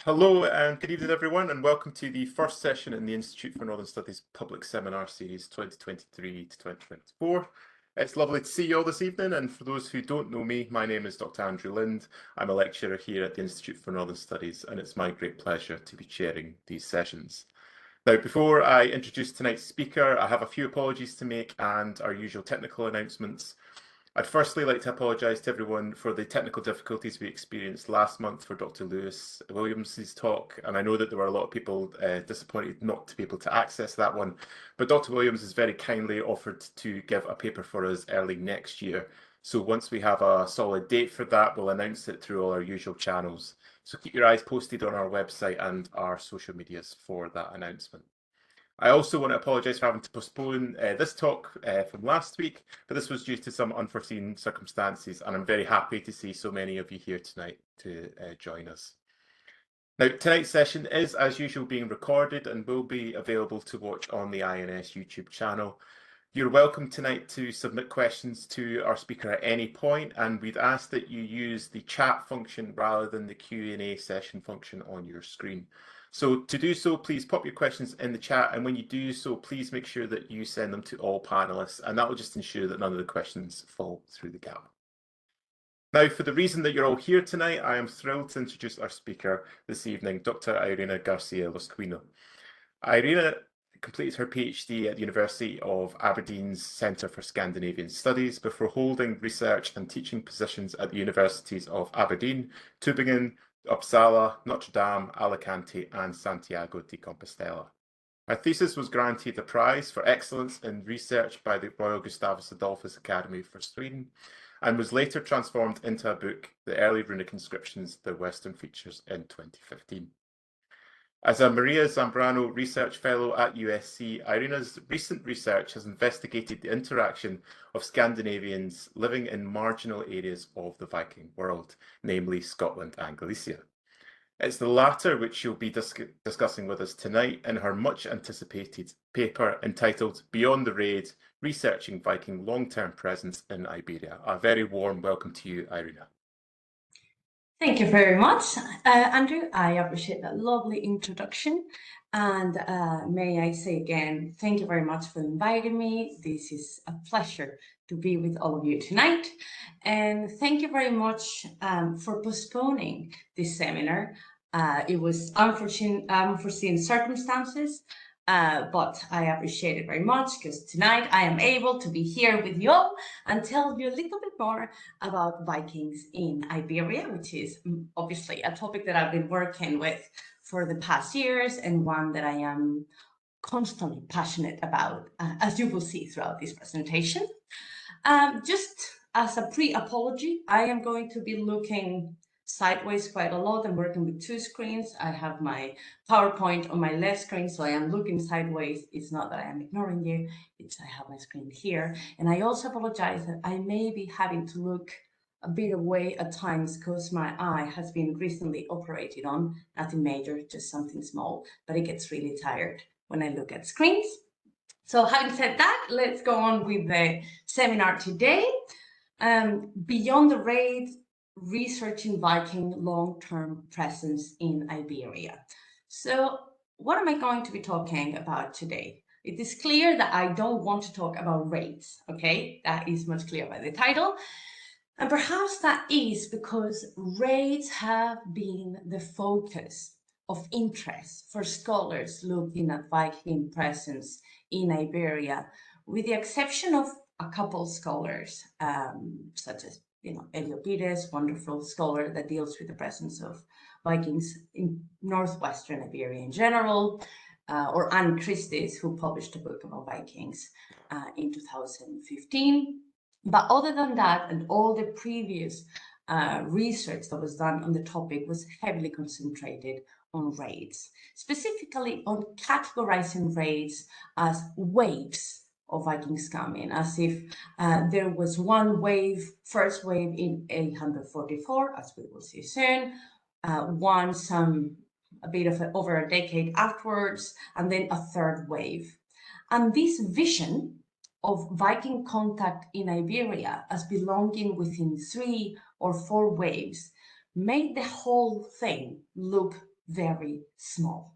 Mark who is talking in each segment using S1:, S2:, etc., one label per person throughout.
S1: Hello and good evening everyone, and welcome to the first session in the Institute for Northern Studies Public Seminar Series 2023 to 2024. It's lovely to see you all this evening, and for those who don't know me, my name is Dr. Andrew Lind. I'm a lecturer here at the Institute for Northern Studies, and it's my great pleasure to be chairing these sessions. Now, before I introduce tonight's speaker, I have a few apologies to make and our usual technical announcements. I'd firstly like to apologise to everyone for the technical difficulties we experienced last month for Dr. Lewis Williams's talk, and I know that there were a lot of people disappointed not to be able to access that one, but Dr. Williams has very kindly offered to give a paper for us early next year. So once we have a solid date for that, we'll announce it through all our usual channels. So keep your eyes posted on our website and our social medias for that announcement. I also want to apologise for having to postpone this talk from last week, but this was due to some unforeseen circumstances, and I'm very happy to see so many of you here tonight to join us. Now, tonight's session is, as usual, being recorded and will be available to watch on the INS YouTube channel. You're welcome tonight to submit questions to our speaker at any point, and we'd ask that you use the chat function rather than the Q&A session function on your screen. So to do so, please pop your questions in the chat, and when you do so, please make sure that you send them to all panelists, and that will just ensure that none of the questions fall through the gap. Now, for the reason that you're all here tonight, I am thrilled to introduce our speaker this evening, Dr. Irene Garcia Losquino. Irene completed her PhD at the University of Aberdeen's Centre for Scandinavian Studies before holding research and teaching positions at the universities of Aberdeen, Tübingen, Uppsala, Notre Dame, Alicante, and Santiago de Compostela. Her thesis was granted a prize for excellence in research by the Royal Gustavus Adolphus Academy for Sweden, and was later transformed into a book, The Early Runic Inscriptions, Their Western Features, in 2015. As a Maria Zambrano Research Fellow at USC, Irene's recent research has investigated the interaction of Scandinavians living in marginal areas of the Viking world, namely Scotland and Galicia. It's the latter which she'll be discussing with us tonight in her much anticipated paper entitled Beyond the Raid, Researching Viking Long-Term Presence in Iberia. A very warm welcome to you, Irene.
S2: Thank you very much, Andrew. I appreciate that lovely introduction. And may I say again, thank you very much for inviting me. This is a pleasure to be with all of you tonight. And thank you very much for postponing this seminar. It was unforeseen circumstances, but I appreciate it very much because tonight I am able to be here with you all and tell you a little bit more about Vikings in Iberia, which is obviously a topic that I've been working with for the past years and one that I am constantly passionate about, as you will see throughout this presentation. Just as a pre-apology, I am going to be looking sideways quite a lot. I'm working with two screens. I have my PowerPoint on my left screen, so I am looking sideways. It's not that I am ignoring you, it's I have my screen here. And I also apologize that I may be having to look a bit away at times because my eye has been recently operated on. Nothing major, just something small, but it gets really tired when I look at screens. So having said that, let's go on with the seminar today. Beyond the Raid, Researching Viking Long-Term Presence in Iberia. So what am I going to be talking about today? It is clear that I don't want to talk about raids, okay? That is much clearer by the title. And perhaps that is because raids have been the focus of interest for scholars looking at Viking presence in Iberia, with the exception of a couple scholars, such as Elio Pires, wonderful scholar that deals with the presence of Vikings in northwestern Iberia in general, or Anne Christie's, who published a book about Vikings in 2015. But other than that, and all the previous research that was done on the topic was heavily concentrated on raids, specifically on categorizing raids as waves of Vikings coming, as if there was one wave, first wave in 844, as we will see soon, one a bit of over a decade afterwards, and then a third wave. And this vision of Viking contact in Iberia as belonging within 3 or 4 waves made the whole thing look very small.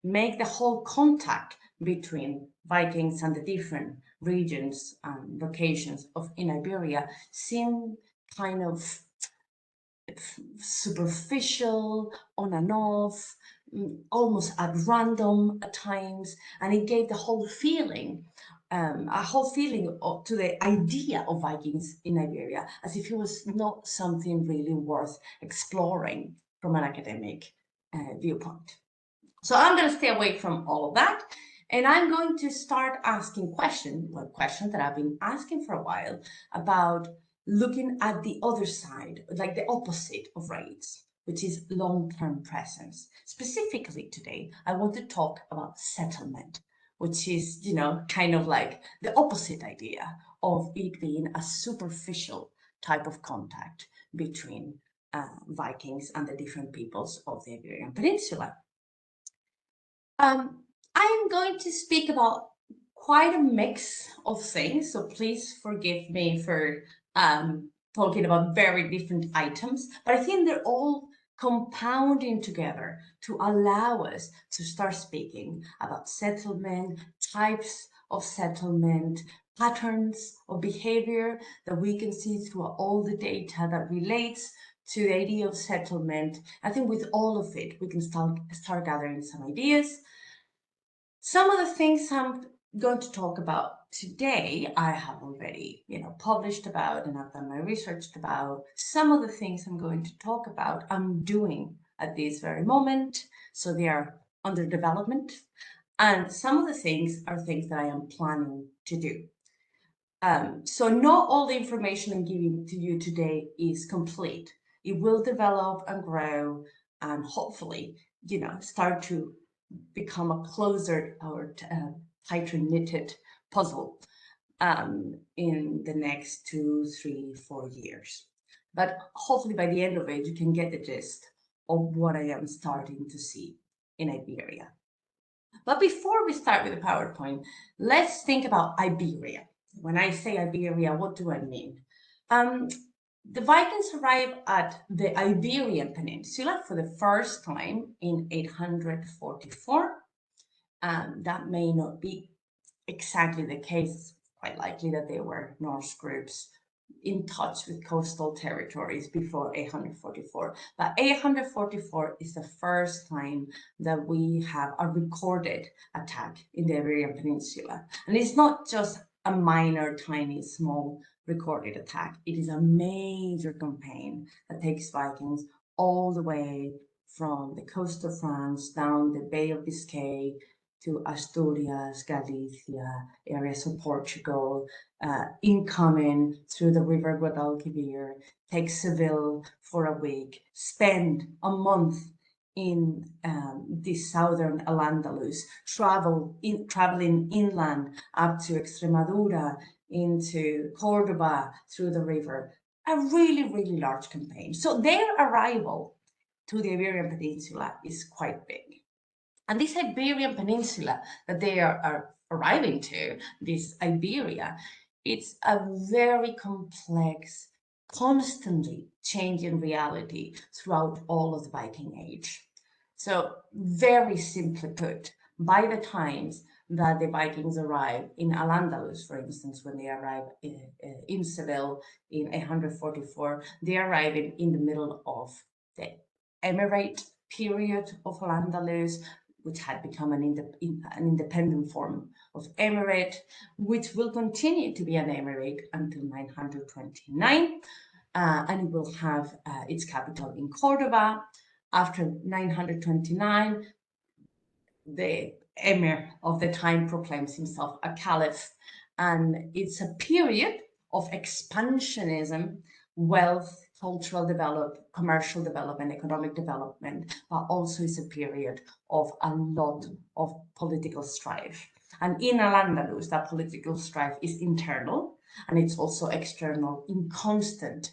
S2: Make the whole contact between Vikings and the different regions and locations in Iberia seem kind of superficial, on and off, almost at random at times, and it gave the whole feeling, to the idea of Vikings in Iberia, as if it was not something really worth exploring from an academic viewpoint. So I'm going to stay away from all of that, and I'm going to start asking questions that I've been asking for a while, about looking at the other side, like the opposite of raids, which is long-term presence. Specifically today, I want to talk about settlement, which is, kind of like the opposite idea of it being a superficial type of contact between Vikings and the different peoples of the Iberian Peninsula. I'm going to speak about quite a mix of things, so please forgive me for talking about very different items, but I think they're all compounding together to allow us to start speaking about settlement, types of settlement, patterns of behavior that we can see through all the data that relates to the idea of settlement. I think with all of it, we can start gathering some ideas. Some of the things I'm going to talk about today, I have already, published about, and I've done my research about. Some of the things I'm going to talk about, I'm doing at this very moment, so they are under development. And some of the things are things that I am planning to do. So not all the information I'm giving to you today is complete. It will develop and grow, and hopefully, start to become a closer or tighter knitted puzzle in the next 2, 3, 4 years. But hopefully by the end of it, you can get the gist of what I am starting to see in Iberia. But before we start with the PowerPoint, let's think about Iberia. When I say Iberia, what do I mean? The Vikings arrived at the Iberian Peninsula for the first time in 844. That may not be exactly the case. Quite likely that there were Norse groups in touch with coastal territories before 844. But 844 is the first time that we have a recorded attack in the Iberian Peninsula. And it's not just a minor, tiny, small recorded attack. It is a major campaign that takes Vikings all the way from the coast of France down the Bay of Biscay to Asturias, Galicia, areas of Portugal, incoming through the river Guadalquivir, take Seville for a week, spend a month in the southern Al-Andalus, traveling inland up to Extremadura, into Cordoba, through the river. A really, really large campaign. So their arrival to the Iberian Peninsula is quite big. And this Iberian Peninsula that they are arriving to, this Iberia, it's a very complex, constantly changing reality throughout all of the Viking Age. So very simply put, by the times that the Vikings arrive in Al-Andalus, for instance, when they arrive in Seville in 844, they arrive in the middle of the Emirate period of Al-Andalus, which had become an independent form of emirate, which will continue to be an emirate until 929, and it will have its capital in Cordoba. After 929, the emir of the time proclaims himself a caliph, and it's a period of expansionism, wealth, cultural development, commercial development, economic development, but also is a period of a lot of political strife. And in Al-Andalus, that political strife is internal, and it's also external, in constant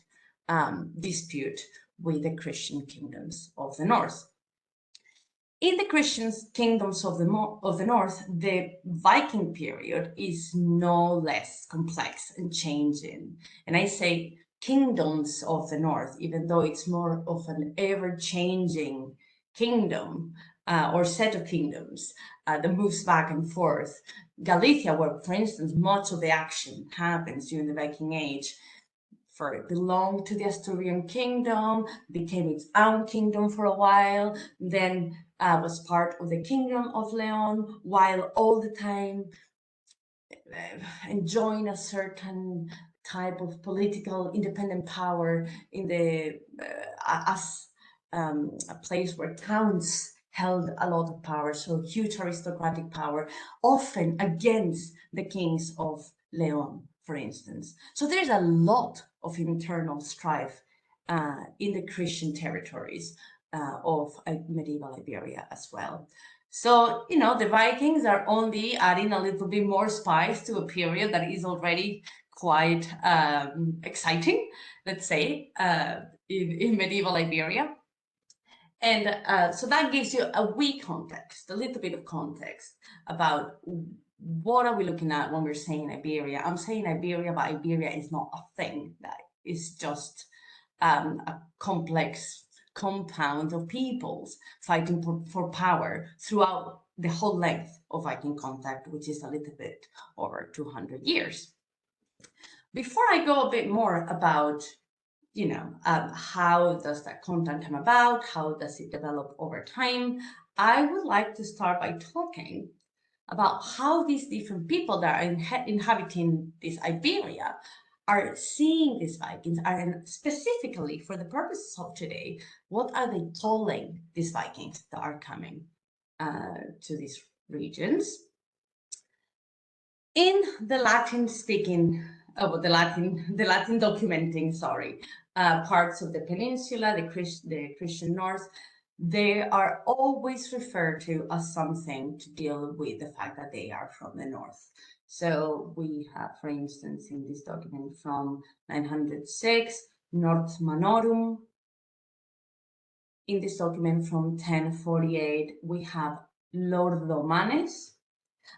S2: dispute with the Christian kingdoms of the north. In the Christian kingdoms of the north, the Viking period is no less complex and changing. And I say kingdoms of the north, even though it's more of an ever-changing kingdom or set of kingdoms that moves back and forth. Galicia, where, for instance, much of the action happens during the Viking Age, for it belonged to the Asturian kingdom, became its own kingdom for a while, then was part of the kingdom of Leon, while all the time enjoying a certain type of political independent power in the as a place where towns held a lot of power, so huge aristocratic power, often against the kings of Leon, for instance. So there's a lot of internal strife in the Christian territories of medieval Iberia as well. So, you know, the Vikings are only adding a little bit more spice to a period that is already quite exciting, let's say, in medieval Iberia. And so that gives you a wee context, a little bit of context about what are we looking at when we're saying Iberia. I'm saying Iberia, but Iberia is not a thing. That is just a complex compound of peoples fighting for power throughout the whole length of Viking contact, which is a little bit over 200 years. Before I go a bit more about, you know, how does that contact come about, how does it develop over time, I would like to start by talking about how these different people that are inhabiting this Iberia are seeing these Vikings, and specifically for the purposes of today, what are they calling these Vikings that are coming to these regions? In the Latin-speaking, the Latin documenting, sorry, parts of the peninsula, the Christian North, they are always referred to as something to deal with the fact that they are from the north. So we have, for instance, in this document from 906, Nord Manorum. In this document from 1048, we have Lordomanes.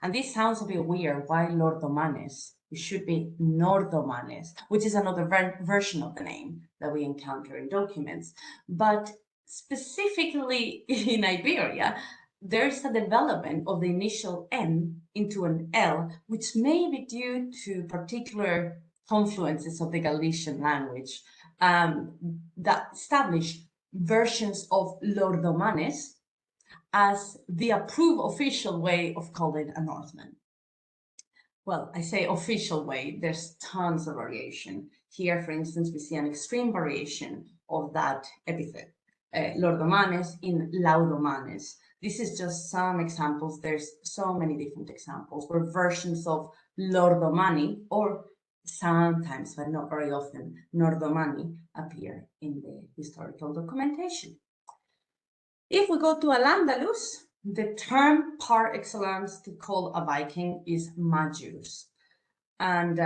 S2: And this sounds a bit weird. Why Lordomanes? It should be Nordomanes, which is another version of the name that we encounter in documents. But specifically in Iberia, there's a development of the initial N into an L, which may be due to particular confluences of the Galician language that establish versions of Lordomanes as the approved official way of calling a Northman. Well, I say official way, there's tons of variation. Here, for instance, we see an extreme variation of that epithet, Lordomanes in Laudomanes. This is just some examples. There's so many different examples where versions of Lordomani, or sometimes, but not very often, Nordomani, appear in the historical documentation. If we go to Al-Andalus, the term par excellence to call a Viking is Magus. And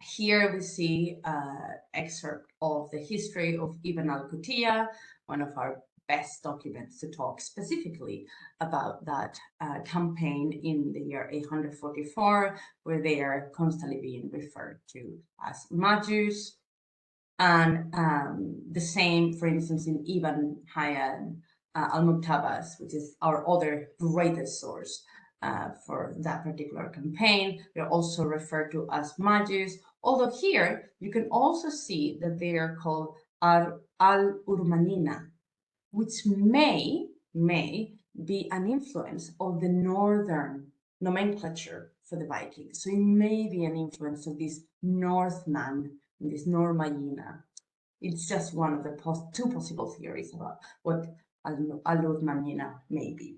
S2: here we see an excerpt of the history of Ibn al-Qutiyya, one of our best documents to talk specifically about that campaign in the year 844, where they are constantly being referred to as Magus. And the same, for instance, in Ibn Hayyan al-Muktabas, which is our other greatest source for that particular campaign. They're also referred to as Magus, although here you can also see that they are called al-Urmanina, which may be an influence of the northern nomenclature for the Vikings. So it may be an influence of this Northman, this Normayina. It's just one of the two possible theories about what Al-Urmanina may be.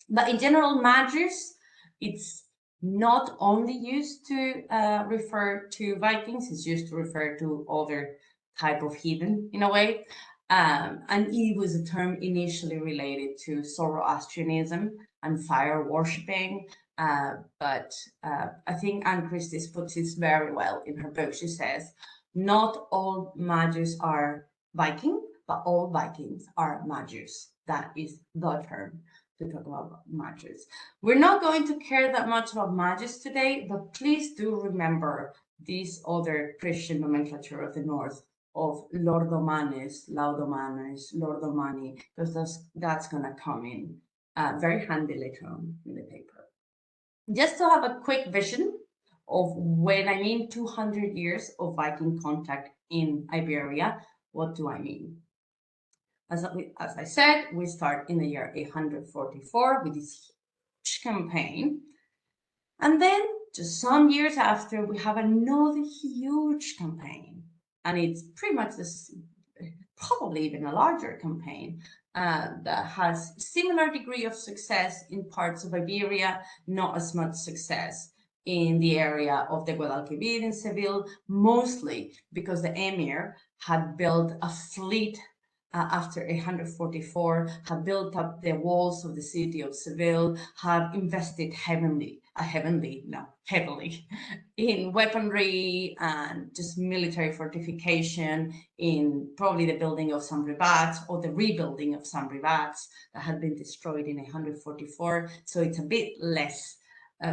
S2: But in general, Magus, it's not only used to refer to Vikings, it's used to refer to other type of heathen in a way. And it was a term initially related to Zoroastrianism and fire worshipping. But I think Anne Christie puts this very well in her book. She says, not all Magus are Viking, but all Vikings are Magus. That is the term to talk about Magus. We're not going to care that much about Magus today, but please do remember this other Christian nomenclature of the North of lordomanes, laudomanes, lordomani, because that's going to come in very handy later on in the paper. Just to have a quick vision of when I mean 200 years of Viking contact in Iberia, what do I mean? As I said, we start in the year 844 with this huge campaign. And then just some years after, we have another huge campaign. And it's pretty much this, probably even a larger campaign that has similar degree of success in parts of Iberia, not as much success in the area of the Guadalquivir in Seville, mostly because the emir had built a fleet after 844, had built up the walls of the city of Seville, had invested heavily in weaponry and just military fortification, in probably the building of some rivats or the rebuilding of some rivats that had been destroyed in 844. So it's a bit less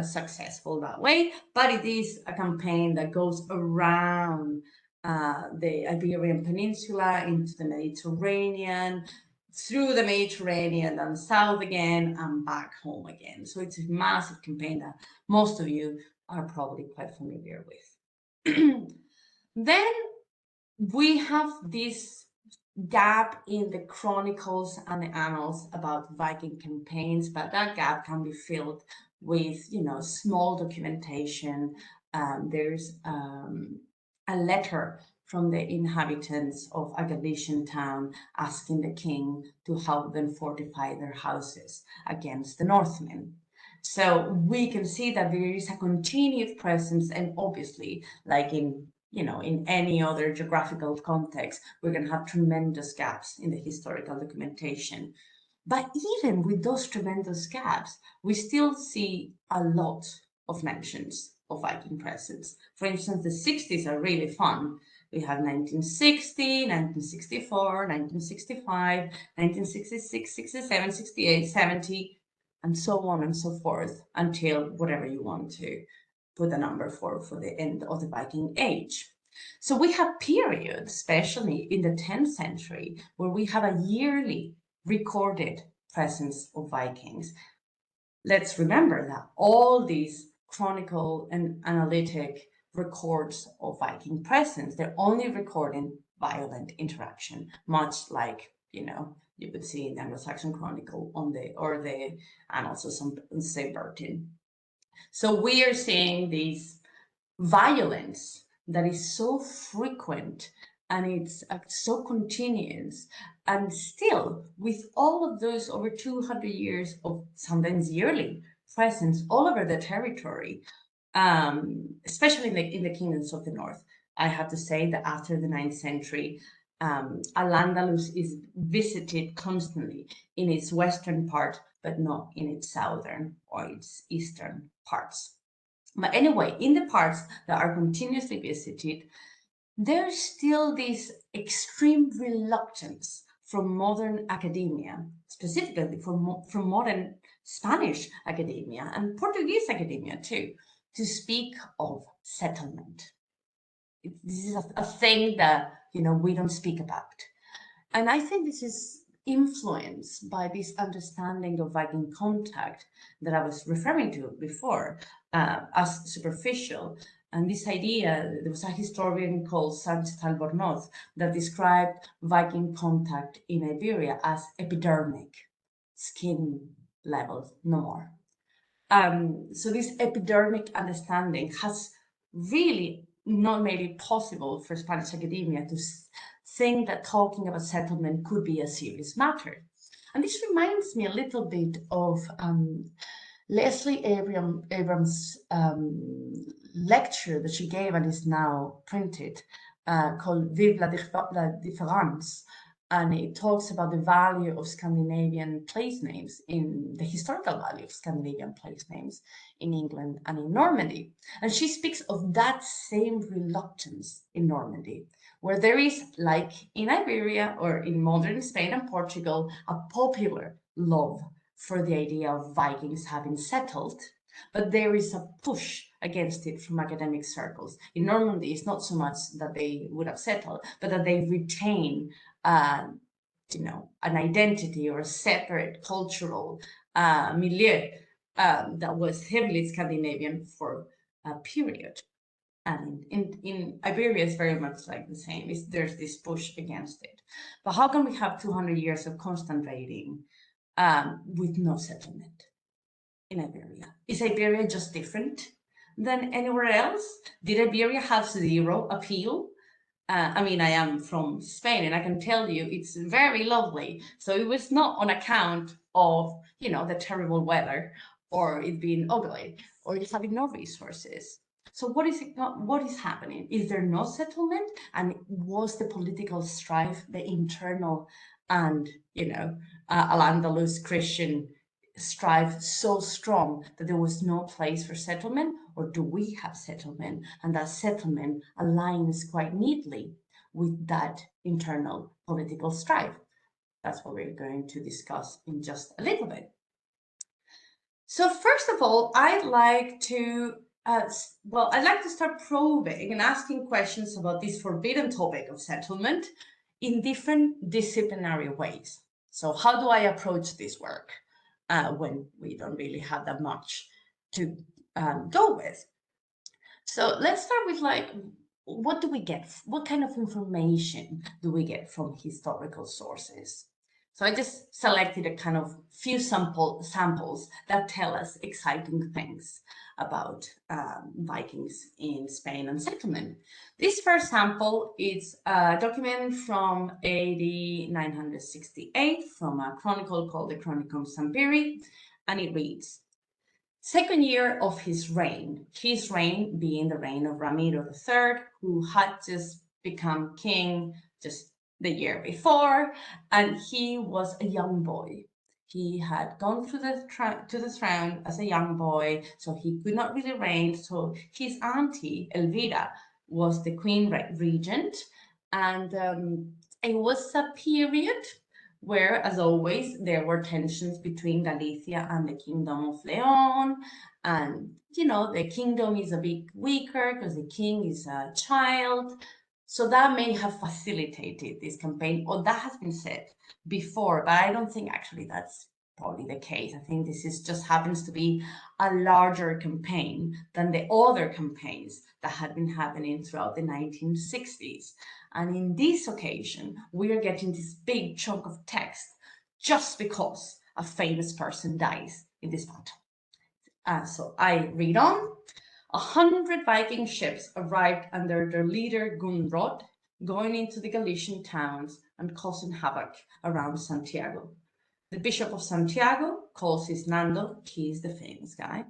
S2: successful that way, but it is a campaign that goes around the Iberian Peninsula into the Mediterranean, through the Mediterranean, then south again, and back home again. So it's a massive campaign that most of you are probably quite familiar with. Then we have this gap in the chronicles and the annals about Viking campaigns, but that gap can be filled with, small documentation. There's a letter from the inhabitants of a Galician town asking the king to help them fortify their houses against the Northmen. So we can see that there is a continued presence, and obviously, like in any other geographical context, we're going to have tremendous gaps in the historical documentation. But even with those tremendous gaps, we still see a lot of mentions of Viking presence. For instance, the 60s are really fun. We have 1960, 1964, 1965, 1966, 67, 68, 70, and so on and so forth, until whatever you want to put a number for the end of the Viking Age. So we have periods, especially in the 10th century, where we have a yearly recorded presence of Vikings. Let's remember that all these chronicle and analytic records of Viking presence, they're only recording violent interaction, much like, you would see in the Anglo-Saxon Chronicle or the Annals of St. Bertin. So we are seeing this violence that is so frequent and it's so continuous, and still with all of those over 200 years of sometimes yearly presence all over the territory, especially in the kingdoms of the north. I have to say that after the 9th century, Al-Andalus is visited constantly in its western part, but not in its southern or its eastern parts. But anyway, in the parts that are continuously visited, there's still this extreme reluctance from modern academia, specifically from modern Spanish academia and Portuguese academia too, to speak of settlement. This is a thing that, we don't speak about. And I think this is influenced by this understanding of Viking contact that I was referring to before as superficial. And this idea, there was a historian called Sánchez Albornoz that described Viking contact in Iberia as epidermic, skin level, no more. So this epidermic understanding has really not made it possible for Spanish academia to think that talking about settlement could be a serious matter. And this reminds me a little bit of Leslie Abrams' lecture that she gave and is now printed called Vive la Différence. And it talks about the value of Scandinavian place names, in the historical value of Scandinavian place names in England and in Normandy. And she speaks of that same reluctance in Normandy, where there is, like in Iberia or in modern Spain and Portugal, a popular love for the idea of Vikings having settled, But there is a push against it from academic circles. In Normandy, it's not so much that they would have settled, but that they retain, an identity or a separate cultural milieu that was heavily Scandinavian for a period. And in Iberia, it's very much like the same. There's this push against it. But how can we have 200 years of constant raiding with no settlement in Iberia? Is Iberia just different than anywhere else? Did Iberia have zero appeal? I mean, I am from Spain and I can tell you it's very lovely. So it was not on account of, the terrible weather or it being ugly or it having no resources. So what is happening? Is there no settlement? And was the political strife, the internal and, Al-Andalus Christian strife so strong that there was no place for settlement? Or do we have settlement? And that settlement aligns quite neatly with that internal political strife. That's what we're going to discuss in just a little bit. So first of all, I'd like to start probing and asking questions about this forbidden topic of settlement in different disciplinary ways. So how do I approach this work when we don't really have that much to go with? So let's start with what do we get? What kind of information do we get from historical sources? So I just selected a kind of few samples that tell us exciting things about Vikings in Spain and settlement. This first sample is a document from AD 968 from a chronicle called the Chronicon Sampiri, and it reads, second year of his reign being the reign of Ramiro III, who had just become king just the year before, and he was a young boy. He had gone to the throne as a young boy, so he could not really reign. So his auntie, Elvira, was the queen regent, and it was a period where, as always, there were tensions between Galicia and the Kingdom of Leon. And, the kingdom is a bit weaker because the king is a child. So that may have facilitated this campaign, or that has been said before, but I don't think actually that's probably the case. I think this just happens to be a larger campaign than the other campaigns that had been happening throughout the 1960s. And in this occasion, we are getting this big chunk of text just because a famous person dies in this battle. So I read on. 100 Viking ships arrived under their leader Gunrod, going into the Galician towns and causing havoc around Santiago. The Bishop of Santiago, called Cisnando, he's the famous guy,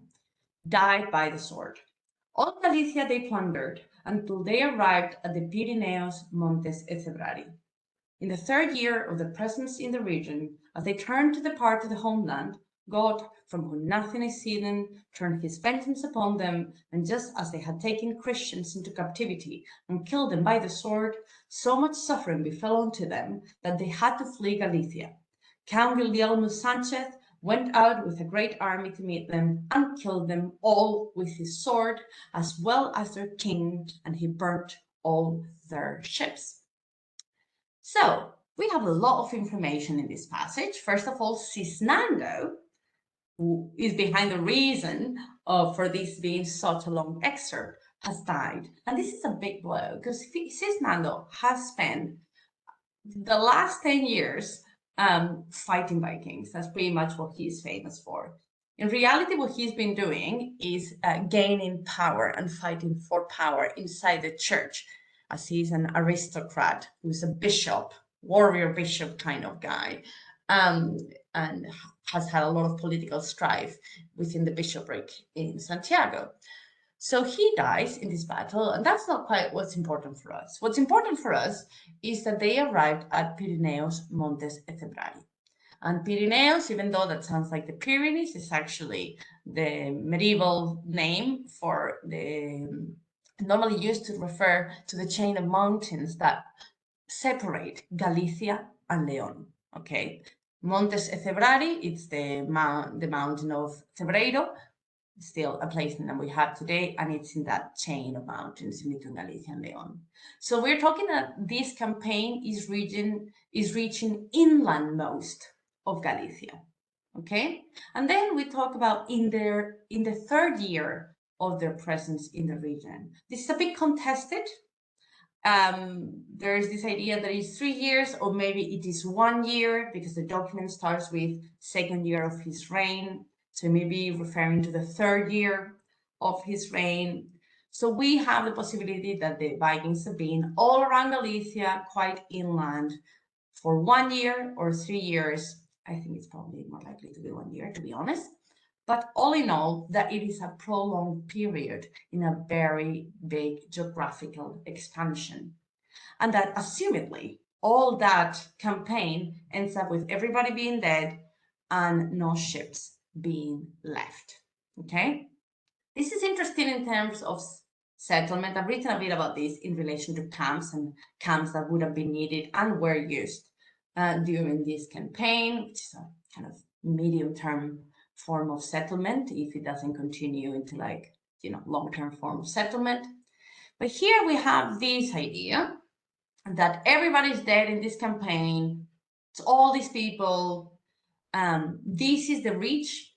S2: died by the sword. All Galicia they plundered until they arrived at the Pyrenees, Montes Ecebrari. In the third year of the presence in the region, as they turned to depart to the homeland, God, from whom nothing is hidden, turned his vengeance upon them, and just as they had taken Christians into captivity and killed them by the sword, so much suffering befell unto them that they had to flee Galicia. Count Guillermo Sanchez went out with a great army to meet them and killed them all with his sword, as well as their king, and he burnt all their ships. So we have a lot of information in this passage. First of all, Cisnando, who is behind the reason for this being such a long excerpt, has died. And this is a big blow because Cisnando has spent the last 10 years fighting Vikings. That's pretty much what he's famous for. In reality, what he's been doing is gaining power and fighting for power inside the church, as he's an aristocrat who's a bishop, warrior bishop kind of guy, and has had a lot of political strife within the bishopric in Santiago. So he dies in this battle, and that's not quite what's important for us. What's important for us is that they arrived at Pyrenees, Montes Ecebrari. And Pyrenees, even though that sounds like the Pyrenees, is actually the medieval name for normally used to refer to the chain of mountains that separate Galicia and Leon. Okay, Montes Ecebrari, it's the mountain of Cebreiro, still a place name that we have today, and it's in that chain of mountains in between Galicia and Leon. So we're talking that this campaign is reaching inland most of Galicia. Okay, and then we talk about in the third year of their presence in the region. This is a bit contested. There is this idea that it's 3 years, or maybe it is 1 year, because the document starts with second year of his reign, so maybe referring to the third year of his reign. So we have the possibility that the Vikings have been all around Galicia, quite inland, for 1 year or 3 years. I think it's probably more likely to be 1 year, to be honest. But all in all, that it is a prolonged period in a very big geographical expansion. And that assumedly, all that campaign ends up with everybody being dead and no ships being left. Okay? This is interesting in terms of settlement. I've written a bit about this in relation to camps and camps that would have been needed and were used during this campaign, which is a kind of medium-term form of settlement if it doesn't continue into like, long-term form of settlement. But here we have this idea that everybody's dead in this campaign. It's all these people. This is the reach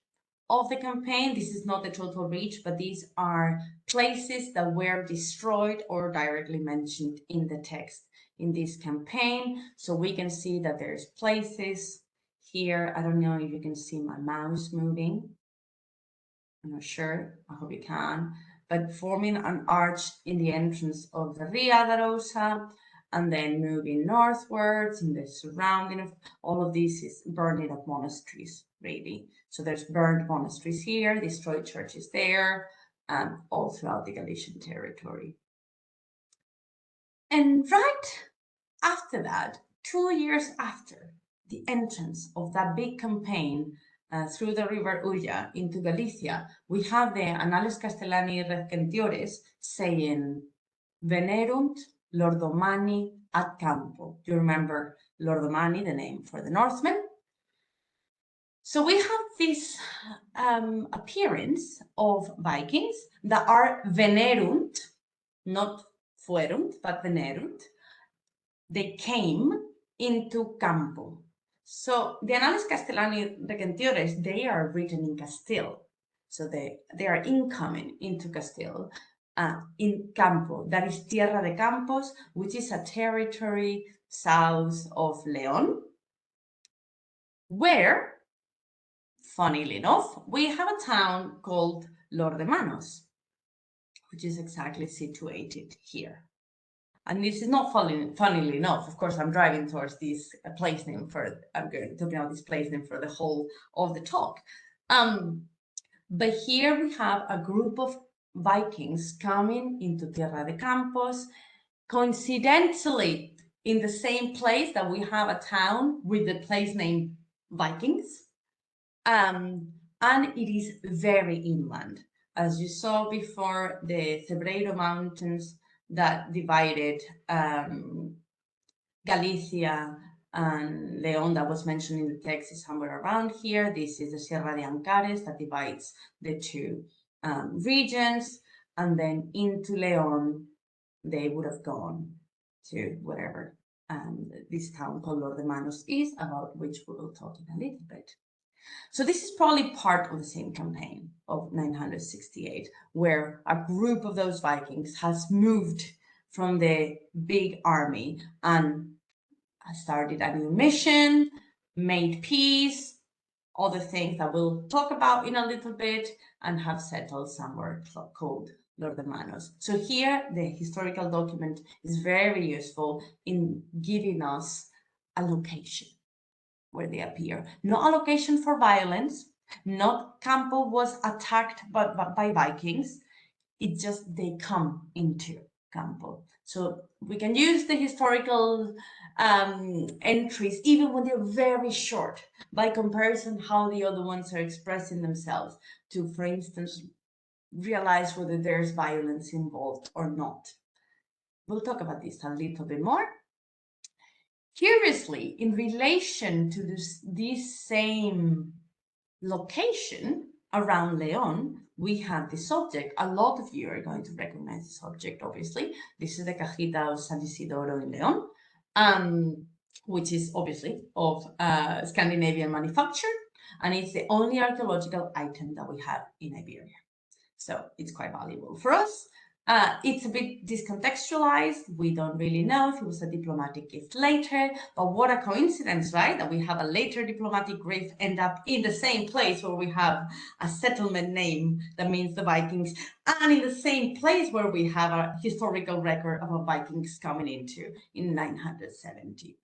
S2: of the campaign. This is not the total reach, but these are places that were destroyed or directly mentioned in the text in this campaign. So we can see that there's places here. I don't know if you can see my mouse moving. I'm not sure. I hope you can. But forming an arch in the entrance of the Ria Darosa, and then moving northwards in the surrounding of all of this is burning of monasteries, really. So there's burned monasteries here, destroyed churches there, and all throughout the Galician territory. And right after that, 2 years after the entrance of that big campaign through the river Ulla into Galicia, we have the Annales Castellani Recentiores saying, Venerunt Lordomani ad campo. Do you remember Lordomani, the name for the Northmen? So we have this appearance of Vikings that are venerunt, not fuerunt, but venerunt. They came into campo. So the Annales Castellani Recentiores, they are written in Castile. So they are incoming into Castile in campo. That is Tierra de Campos, which is a territory south of León, where, funnily enough, we have a town called Lordemanos, which is exactly situated here. And this is not funnily enough. Of course, I'm driving towards this place name I'm going to talk about this place name for the whole of the talk. But here we have a group of Vikings coming into Tierra de Campos, coincidentally in the same place that we have a town with the place name Vikings. And it is very inland. As you saw before, the Cebreiro Mountains that divided Galicia and León that was mentioned in the text is somewhere around here. This is the Sierra de Ancares that divides the two regions. And then into León, they would have gone to whatever this town called Lordemanos is, about which we will talk in a little bit. So this is probably part of the same campaign of 968, where a group of those Vikings has moved from the big army and started a new mission, made peace, all the things that we'll talk about in a little bit, and have settled somewhere called Lordemanos. So here, the historical document is very useful in giving us a location where they appear. Not a location for violence, not Campo was attacked by Vikings, it's just they come into Campo. So we can use the historical entries, even when they're very short, by comparison how the other ones are expressing themselves, to, for instance, realize whether there's violence involved or not. We'll talk about this a little bit more. Curiously, in relation to this same location, around Leon, we have this object. A lot of you are going to recognize this object, obviously. This is the Cajita of San Isidoro in Leon, which is obviously of Scandinavian manufacture, and it's the only archaeological item that we have in Iberia. So it's quite valuable for us. It's a bit discontextualized. We don't really know if it was a diplomatic gift later, but what a coincidence, right? That we have a later diplomatic gift end up in the same place where we have a settlement name that means the Vikings, and in the same place where we have a historical record of a Vikings coming into in 970.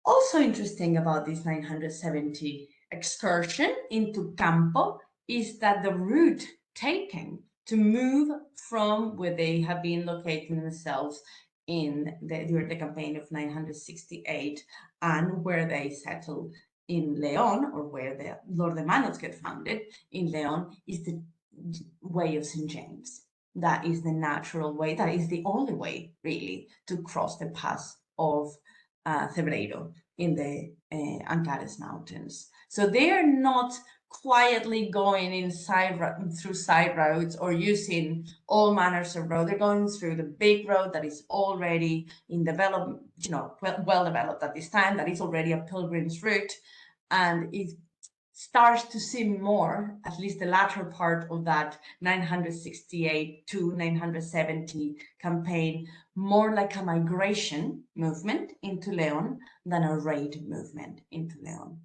S2: Also interesting about this 970 excursion into Campo is that the route taken to move from where they have been locating themselves during the campaign of 968 and where they settled in Leon, or where the Lord de Manos get founded in Leon, is the way of St. James. That is the natural way, that is the only way really to cross the pass of Cebreiro in the Ancares Mountains. So they are not quietly going through side roads or using all manners of road. They're going through the big road that is already in development, well developed at this time, that is already a pilgrim's route, and it starts to seem more, at least the latter part of that 968 to 970 campaign, more like a migration movement into Leon than a raid movement into Leon.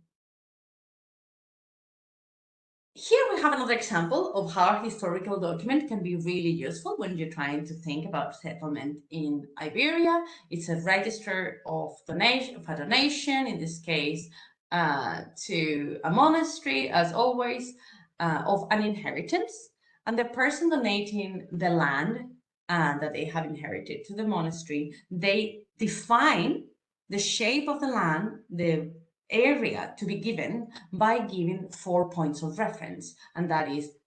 S2: Here we have another example of how a historical document can be really useful when you're trying to think about settlement in Iberia. It's a register of a donation, in this case, to a monastery, as always, of an inheritance. And the person donating the land that they have inherited to the monastery, they define the shape of the land, the area to be given, by giving 4 points of reference, and that is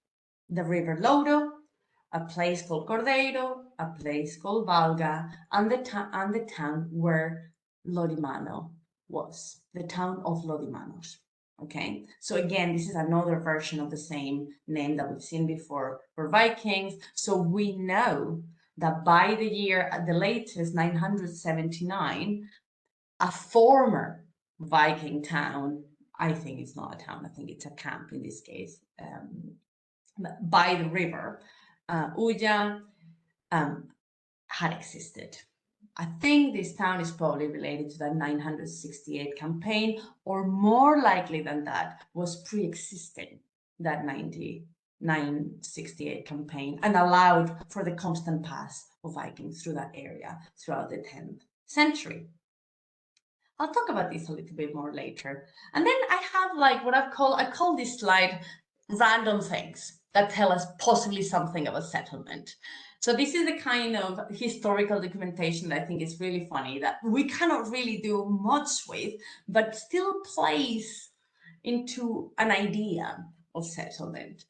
S2: the river Louro, a place called Cordeiro, a place called Valga, and the town where Lodimano was, the town of Lodimanos. Okay, so again, this is another version of the same name that we've seen before for Vikings. So we know that by the year, at the latest, 979, a former Viking town, I think it's not a town, I think it's a camp in this case, by the river, Uya, had existed. I think this town is probably related to that 968 campaign, or more likely than that, was pre-existing that 968 campaign and allowed for the constant pass of Vikings through that area throughout the 10th century. I'll talk about this a little bit more later. And then I have like what I call this slide random things that tell us possibly something of a settlement. So this is the kind of historical documentation that I think is really funny, that we cannot really do much with, but still plays into an idea of settlement.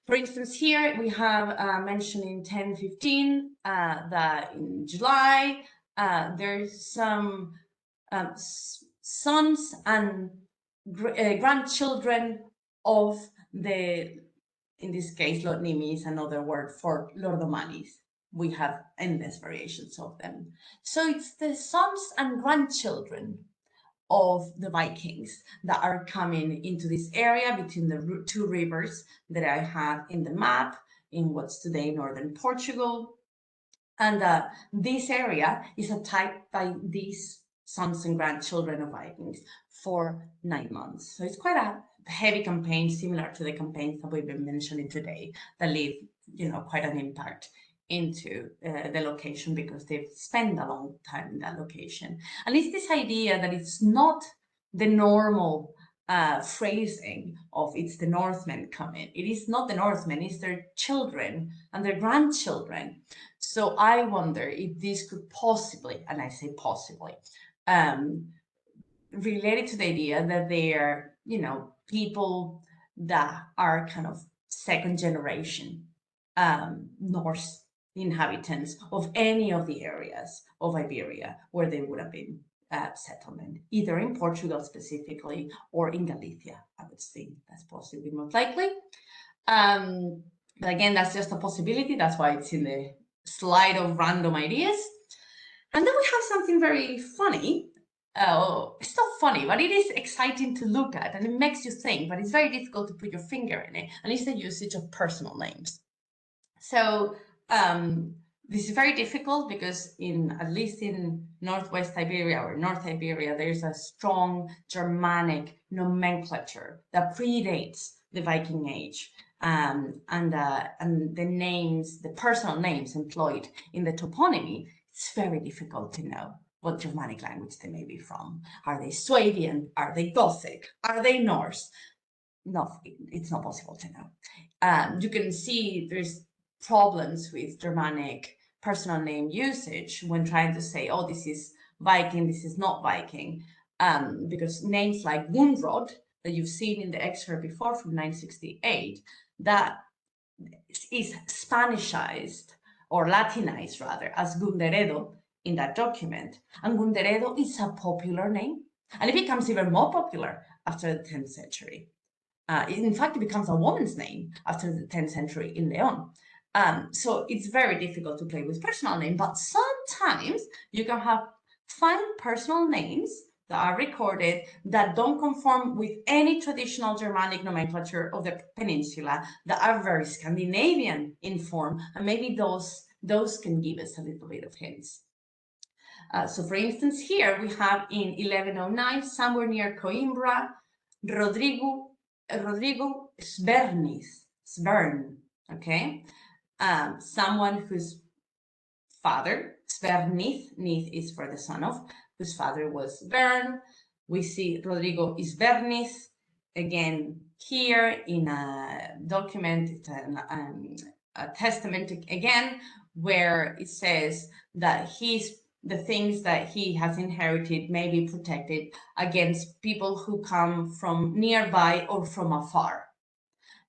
S2: For instance, here we have mentioned in 1015 that in July, there's some sons and grandchildren of the, in this case, Lord Nimi is another word for Lordomanis. We have endless variations of them. So it's the sons and grandchildren of the Vikings that are coming into this area between the two rivers that I have in the map in what's today northern Portugal. And this area is attacked by these sons and grandchildren of Vikings for 9 months. So it's quite a heavy campaign, similar to the campaigns that we've been mentioning today, that leave, quite an impact into the location because they've spent a long time in that location. And it's this idea that it's not the normal phrasing of it's the Northmen coming. It is not the Northmen, it's their children and their grandchildren. So I wonder if this could possibly, and I say possibly, related to the idea that they are, people that are kind of second generation Norse inhabitants of any of the areas of Iberia where they would have been settlement, either in Portugal specifically or in Galicia. I would think that's possibly most likely. But again, that's just a possibility. That's why it's in the slide of random ideas. And then we have something very funny. It's not funny, but it is exciting to look at, and it makes you think, but it's very difficult to put your finger in it, and it's the usage of personal names. So this is very difficult because at least in Northwest Iberia or North Iberia, there's a strong Germanic nomenclature that predates the Viking Age. And the names, the personal names employed in the toponymy, it's very difficult to know what Germanic language they may be from. Are they Swabian? Are they Gothic? Are they Norse? No, it's not possible to know. You can see there's problems with Germanic personal name usage when trying to say, oh, this is Viking, this is not Viking, because names like Gunrod that you've seen in the excerpt before from 968, that is Spanishized or Latinized rather as Gunderedo in that document. And Gunderedo is a popular name, and it becomes even more popular after the 10th century. In fact, it becomes a woman's name after the 10th century in Leon. So it's very difficult to play with personal name, but sometimes you can find personal names that are recorded that don't conform with any traditional Germanic nomenclature of the peninsula, that are very Scandinavian in form, and maybe those can give us a little bit of hints. So for instance, here we have in 1109, somewhere near Coimbra, Rodrigo Svern, okay? Someone whose father, Svernith, Nith is for the son of, whose father was Svern. We see Rodrigo Svernith again here in a document, it's a testament again, where it says that the things that he has inherited may be protected against people who come from nearby or from afar.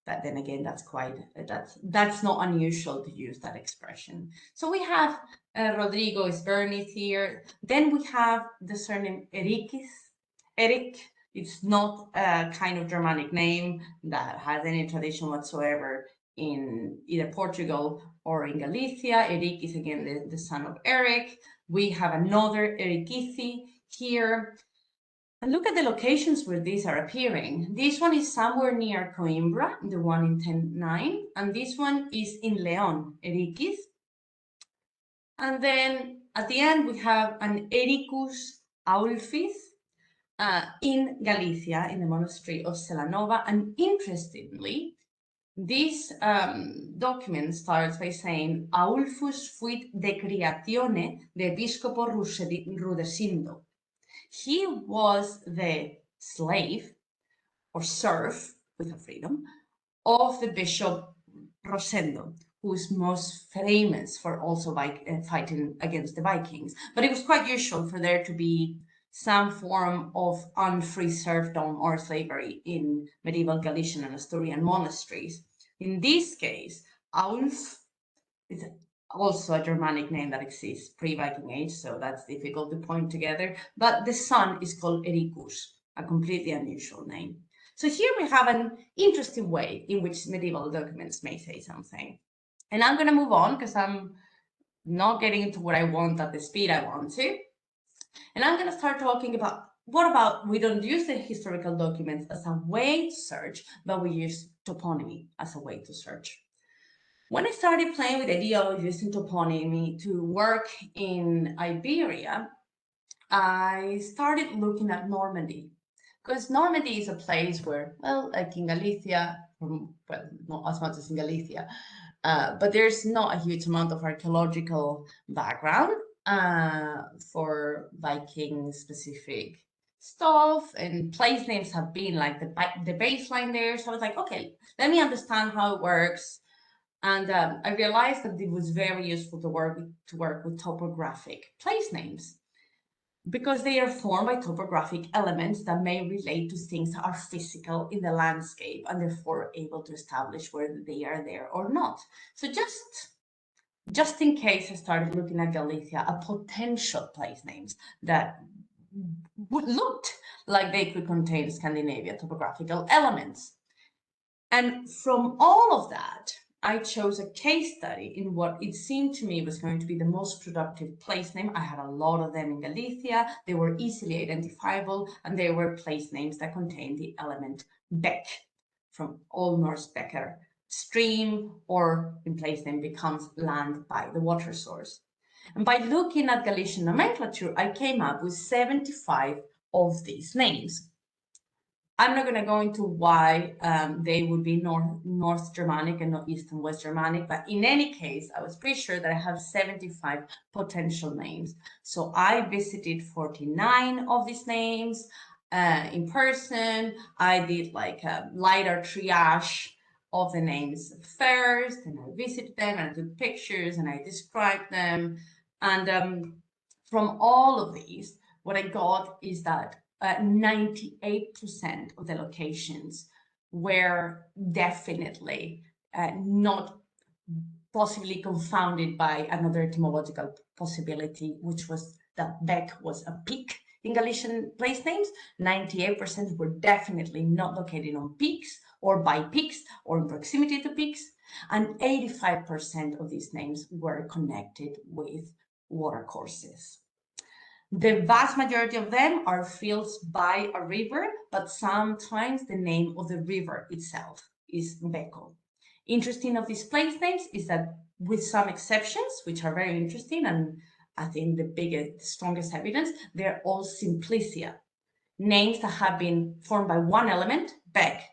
S2: But then again, that's not unusual to use that expression. So we have Rodrigo Svernith here. Then we have the surname Erikis. Erik, it's not a kind of Germanic name that has any tradition whatsoever in either Portugal or in Galicia. Erik is again the son of Eric. We have another Erikithi here. And look at the locations where these are appearing. This one is somewhere near Coimbra, the one in 10.9, and this one is in Leon, Erikis. And then at the end, we have an Ericus Aulfis in Galicia, in the monastery of Celanova. And interestingly, this document starts by saying, Aulfus fuit decreatione de episcopo Rudesindo. He was the slave or serf with a freedom of the bishop Rosendo, who is most famous for also fighting against the Vikings. But it was quite usual for there to be some form of unfree serfdom or slavery in medieval Galician and Asturian monasteries. In this case, Aulf is also a Germanic name that exists pre-Viking age, so that's difficult to point together. But the son is called Ericus, a completely unusual name. So here we have an interesting way in which medieval documents may say something. And I'm going to move on because I'm not getting into what I want at the speed I want to. And I'm going to start talking about what about we don't use the historical documents as a way to search, but we use toponymy as a way to search. When I started playing with the idea of using toponymy to work in Iberia, I started looking at Normandy, because Normandy is a place where, well, like in Galicia, well, not as much as in Galicia, but there's not a huge amount of archaeological background for Viking specific stuff, and place names have been like the baseline there. So I was like, okay, let me understand how it works. And I realized that it was very useful to work with topographic place names, because they are formed by topographic elements that may relate to things that are physical in the landscape, and therefore able to establish whether they are there or not. So just in case I started looking at Galicia, a potential place names that looked like they could contain Scandinavian topographical elements. And from all of that, I chose a case study in what it seemed to me was going to be the most productive place name. I had a lot of them in Galicia. They were easily identifiable, and they were place names that contained the element beck, from Old Norse becker, stream, or in place name becomes land by the water source. And by looking at Galician nomenclature, I came up with 75 of these names. I'm not going to go into why they would be North Germanic and not East and West Germanic, but in any case, I was pretty sure that I have 75 potential names. So I visited 49 of these names in person. I did like a lighter triage of the names first, and I visited them, and I took pictures, and I described them. And from all of these, what I got is that 98% of the locations were definitely not possibly confounded by another etymological possibility, which was that beck was a peak in Galician place names. 98% were definitely not located on peaks or by peaks or in proximity to peaks. And 85% of these names were connected with watercourses. The vast majority of them are fields by a river, but sometimes the name of the river itself is Beko. Interesting of these place names is that, with some exceptions, which are very interesting, and I think the biggest, strongest evidence, they're all simplicia, names that have been formed by one element, Bek,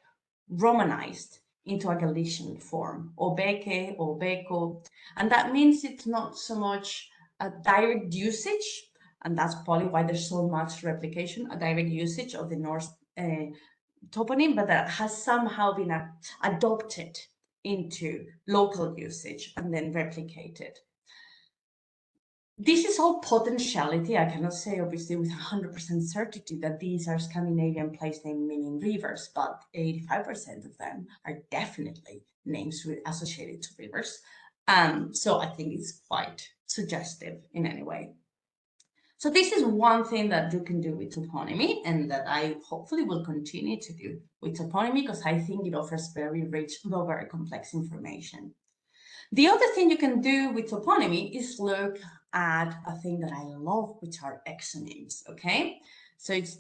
S2: Romanized into a Galician form, Obeke, Obeko, and that means it's not so much a direct usage, and that's probably why there's so much replication, a direct usage of the Norse toponym, but that has somehow been adopted into local usage and then replicated. This is all potentiality. I cannot say, obviously, with 100% certainty that these are Scandinavian place name meaning rivers, but 85% of them are definitely names associated to rivers. So I think it's quite suggestive in any way. So this is one thing that you can do with toponymy, and that I hopefully will continue to do with toponymy, because I think it offers very rich, though very complex information. The other thing you can do with toponymy is look at a thing that I love, which are exonyms, okay? So it's,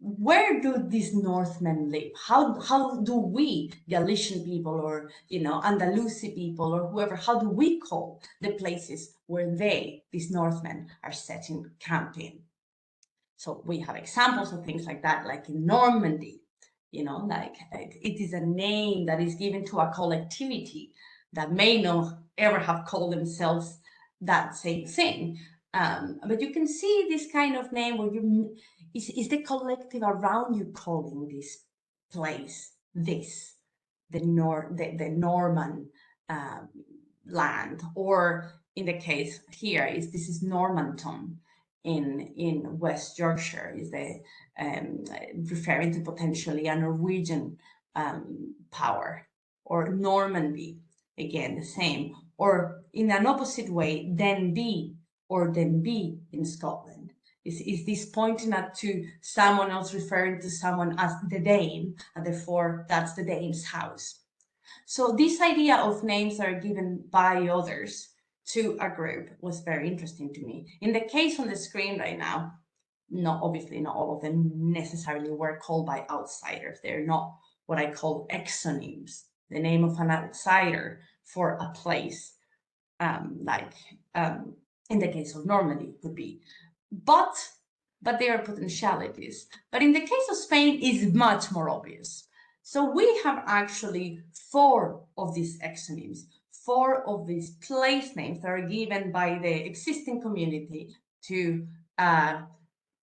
S2: where do these Northmen live? How do we, Galician people, or, you know, Andalusi people, or whoever, how do we call the places where they, these Northmen, are setting camp in? So we have examples of things like that, like in Normandy, you know, like it is a name that is given to a collectivity that may not ever have called themselves that same thing. But you can see this kind of name where you is the collective around you calling this place this, the Norman land, or in the case here is this is Normanton in West Yorkshire, is the referring to potentially a Norwegian power, or Normandy, again the same, or in an opposite way, Denbigh or Denbigh in Scotland. Is this pointing at to someone else referring to someone as the Dane, and therefore that's the Dane's house. So this idea of names that are given by others to a group was very interesting to me. In the case on the screen right now, obviously not all of them necessarily were called by outsiders. They're not what I call exonyms, the name of an outsider for a place, in the case of Normandy could be. But they are potentialities. But in the case of Spain, it's much more obvious. So we have actually 4 of these exonyms, 4 of these place names that are given by the existing community to a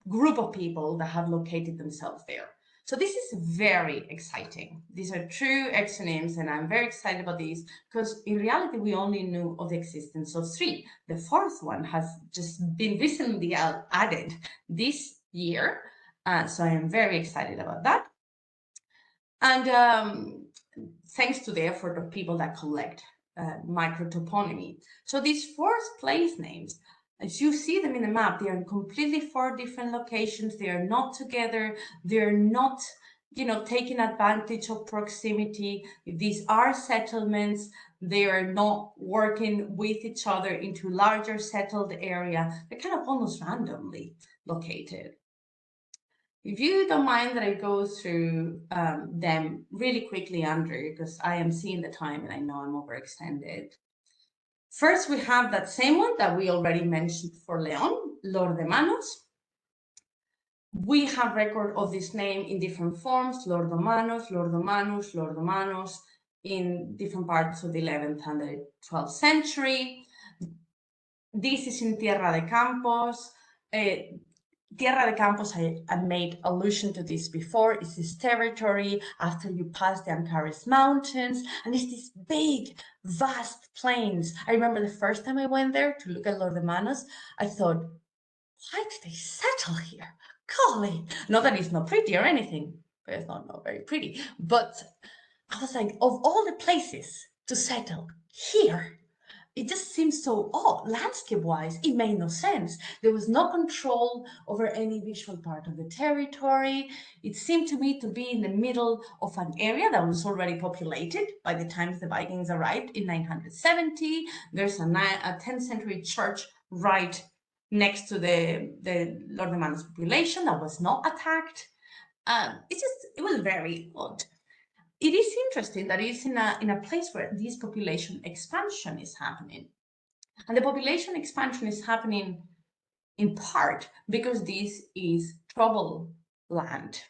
S2: group of people that have located themselves there. So this is very exciting. These are true exonyms, and I'm very excited about these, because in reality, we only knew of the existence of 3. The 4th one has just been recently added this year. So I am very excited about that. And thanks to the effort of people that collect microtoponymy. So these 4 place names As you see them in the map, they are in completely four different locations. They are not together. They're not, taking advantage of proximity. These are settlements. They are not working with each other into larger settled area. They're kind of almost randomly located. If you don't mind that I go through them really quickly, Andrew, because I am seeing the time and I know I'm overextended. First, we have that same one that we already mentioned for León, Lord de Manos. We have record of this name in different forms, Lord de Manos, Lord de Manus, Lord de Manos, in different parts of the 11th and the 12th century. This is in Tierra de Campos. Tierra de Campos, I made allusion to this before. It's this territory after you pass the Ancares Mountains, and it's these big, vast plains. I remember the first time I went there to look at Lord de Manos, I thought, why did they settle here? Golly, not that it's not pretty or anything, but it's not very pretty. But I was like, of all the places to settle here, it just seems so odd. Landscape-wise, it made no sense. There was no control over any visual part of the territory. It seemed to me to be in the middle of an area that was already populated by the time the Vikings arrived in 970. There's a 10th century church right next to the Lord de Manos population that was not attacked. It was very odd. It is interesting that it's in a place where this population expansion is happening. And the population expansion is happening in part because this is trouble land.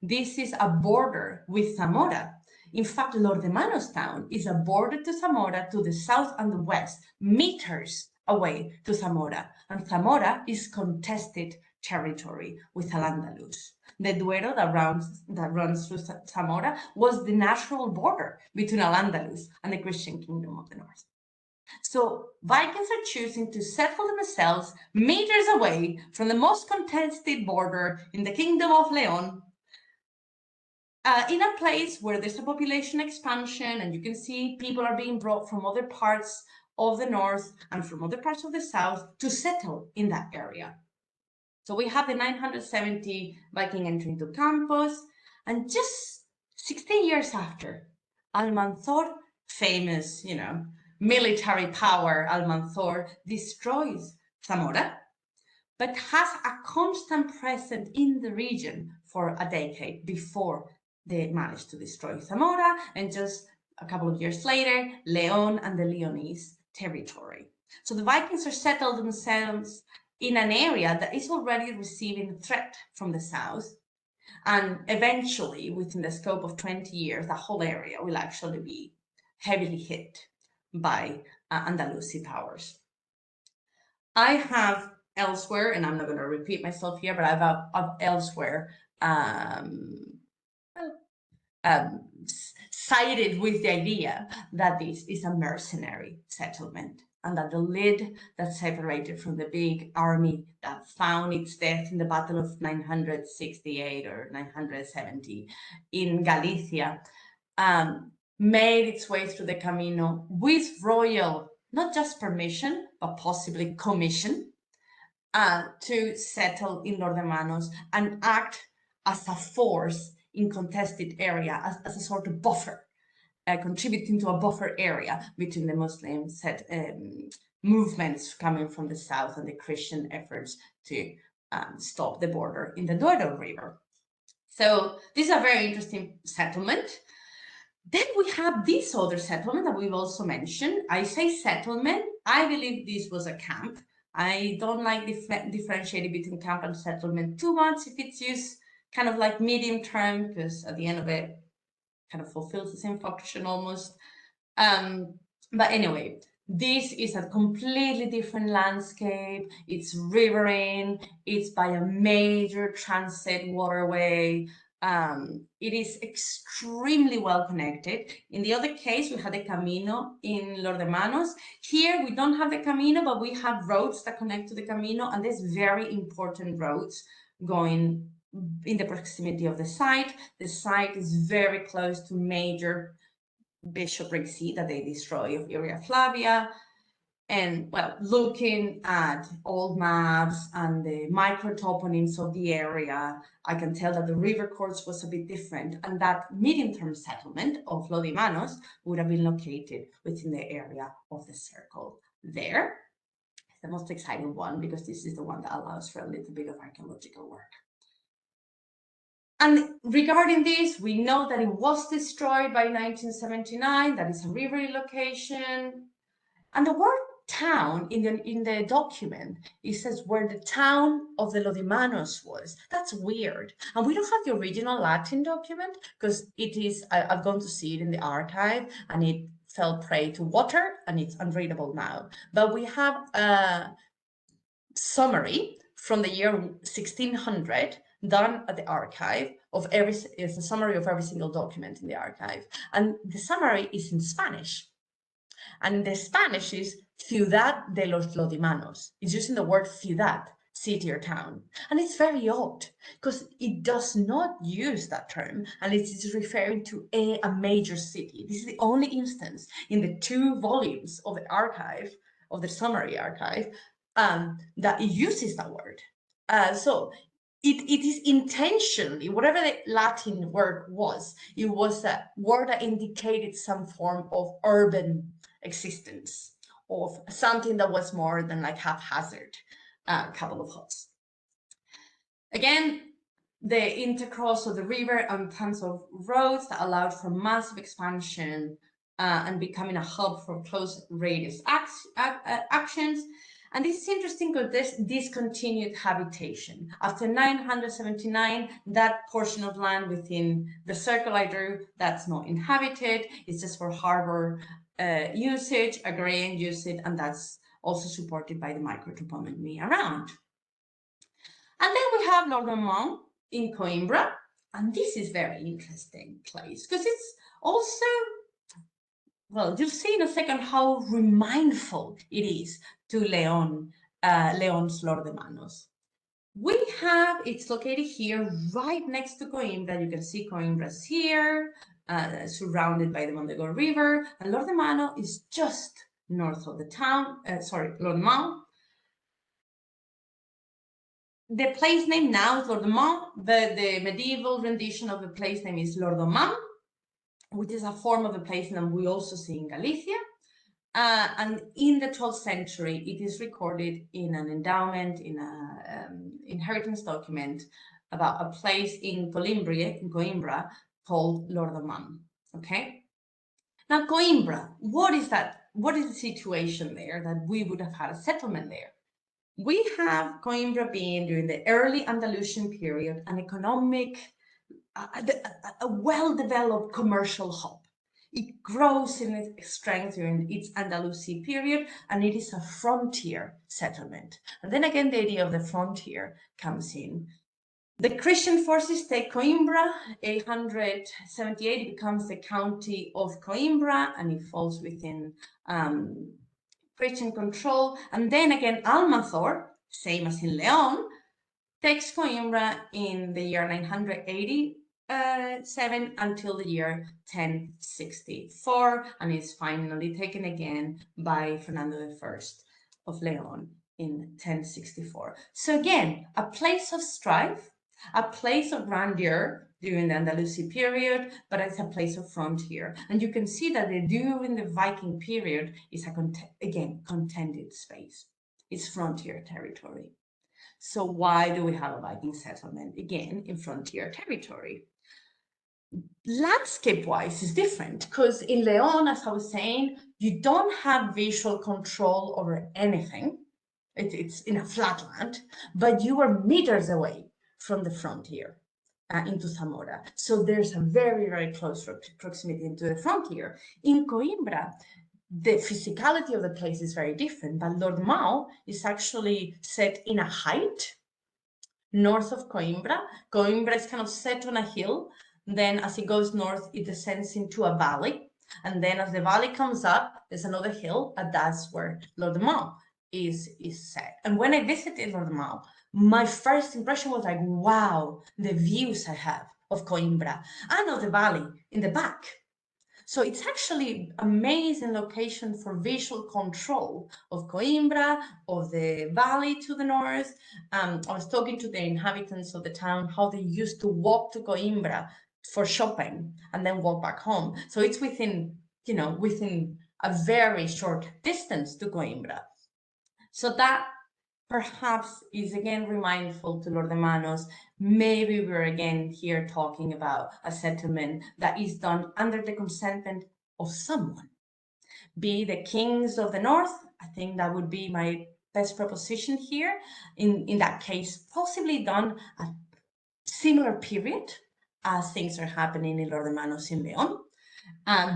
S2: This is a border with Zamora. In fact, Lord de Manos town is a border to Zamora to the south and the west, meters away to Zamora. And Zamora is contested territory with Al-Andalus. The Duero that runs through Zamora was the natural border between Al-Andalus and the Christian kingdom of the north. So Vikings are choosing to settle themselves meters away from the most contested border in the kingdom of León, in a place where there's a population expansion, and you can see people are being brought from other parts of the north and from other parts of the south to settle in that area. So we have the 970 Viking entry into Campos, and just 16 years after, Almanzor, famous, military power, Almanzor destroys Zamora, but has a constant presence in the region for a decade before they managed to destroy Zamora, and just a couple of years later, León and the Leonese territory. So the Vikings are settled themselves in an area that is already receiving threat from the south. And eventually, within the scope of 20 years, the whole area will actually be heavily hit by Andalusi powers. I have elsewhere, and I'm not going to repeat myself here, but I've elsewhere sided with the idea that this is a mercenary settlement, and that the lid that separated from the big army that found its death in the Battle of 968 or 970 in Galicia made its way through the Camino with royal, not just permission, but possibly commission, to settle in Lord de Manos and act as a force in contested area, as a sort of buffer, contributing to a buffer area between the Muslim movements coming from the south and the Christian efforts to stop the border in the Duero River. So this is a very interesting settlement. Then we have this other settlement that we've also mentioned. I say settlement, I believe this was a camp. I don't like differentiating between camp and settlement too much if it's used kind of like medium term, because at the end of it, kind of fulfills the same function almost. But anyway, this is a completely different landscape. It's riverine, it's by a major transit waterway. It is extremely well connected. In the other case, we had the Camino in Lord de Manos. Here, we don't have the Camino, but we have roads that connect to the Camino, and there's very important roads going in the proximity of the site. The site is very close to major bishopric see that they destroy of Iberia Flavia. And well, looking at old maps and the microtoponyms of the area, I can tell that the river course was a bit different, and that medium-term settlement of Lodimanos would have been located within the area of the circle there. It's the most exciting one because this is the one that allows for a little bit of archaeological work. And regarding this, we know that it was destroyed by 1979. That is a river location. And the word town in the document, it says where the town of the Lodimanos was. That's weird. And we don't have the original Latin document because it is, I've gone to see it in the archive and it fell prey to water and it's unreadable now. But we have a summary from the year 1600 done at the archive of it's a summary of every single document in the archive. And the summary is in Spanish. And the Spanish is Ciudad de los Lodimanos. It's using the word ciudad, city or town. And it's very odd because it does not use that term and it is referring to a major city. This is the only instance in the 2 volumes of the archive, of the summary archive, that it uses that word. So it is intentionally, whatever the Latin word was, it was a word that indicated some form of urban existence, of something that was more than like haphazard, a couple of huts. Again, the intercross of the river and tons of roads that allowed for massive expansion and becoming a hub for close radius actions. And this is interesting because this discontinued habitation. After 979, that portion of land within the circle I drew, that's not inhabited. It's just for harbor usage, agrarian usage, and that's also supported by the microtoponymy around. And then we have Lordmont in Coimbra, and this is very interesting place because it's also, well, you'll see in a second how remindful it is to Leon's Lordemanos. We have, it's located here right next to Coimbra. You can see Coimbra's here, surrounded by the Mondego River, and Lordemano is just north of the town, Lordmont. The place name now is Lordemont, but the medieval rendition of the place name is Lordoman, which is a form of the place name we also see in Galicia. And in the 12th century, it is recorded in an endowment, in an inheritance document about a place in Coimbra, called Lordoman. Okay. Now, Coimbra, what is that? What is the situation there that we would have had a settlement there? We have Coimbra being, during the early Andalusian period, an economic, a well-developed commercial hub. It grows in its strength during its Andalusi period, and it is a frontier settlement. And then again, the idea of the frontier comes in. The Christian forces take Coimbra. 878, it becomes the county of Coimbra, and it falls within Christian control. And then again, Almanzor, same as in Leon, takes Coimbra in the year 987 until the year 1064, and is finally taken again by Fernando I of Leon in 1064. So again, a place of strife, a place of grandeur during the Andalusi period, but it's a place of frontier. And you can see that during the Viking period is again contended space. It's frontier territory. So why do we have a Viking settlement again in frontier territory? Landscape-wise is different because in Leon, as I was saying, you don't have visual control over anything. It's in a flatland, but you are meters away from the frontier into Zamora. So there's a very, very close proximity into the frontier. In Coimbra, the physicality of the place is very different, but Lordmont is actually set in a height north of Coimbra. Coimbra is kind of set on a hill. Then as it goes north, it descends into a valley. And then as the valley comes up, there's another hill, and that's where Lordmont is set. And when I visited Lordmont, my first impression was like, wow, the views I have of Coimbra and of the valley in the back. So it's actually amazing location for visual control of Coimbra, of the valley to the north. I was talking to the inhabitants of the town, how they used to walk to Coimbra for shopping and then walk back home. So it's within, within a very short distance to Coimbra. So that perhaps is again remindful to Lord de Manos. Maybe we're again here talking about a settlement that is done under the consentment of someone, be the kings of the north. I think that would be my best proposition here. In that case, possibly done a similar period as things are happening in Lord de Manos in Leon,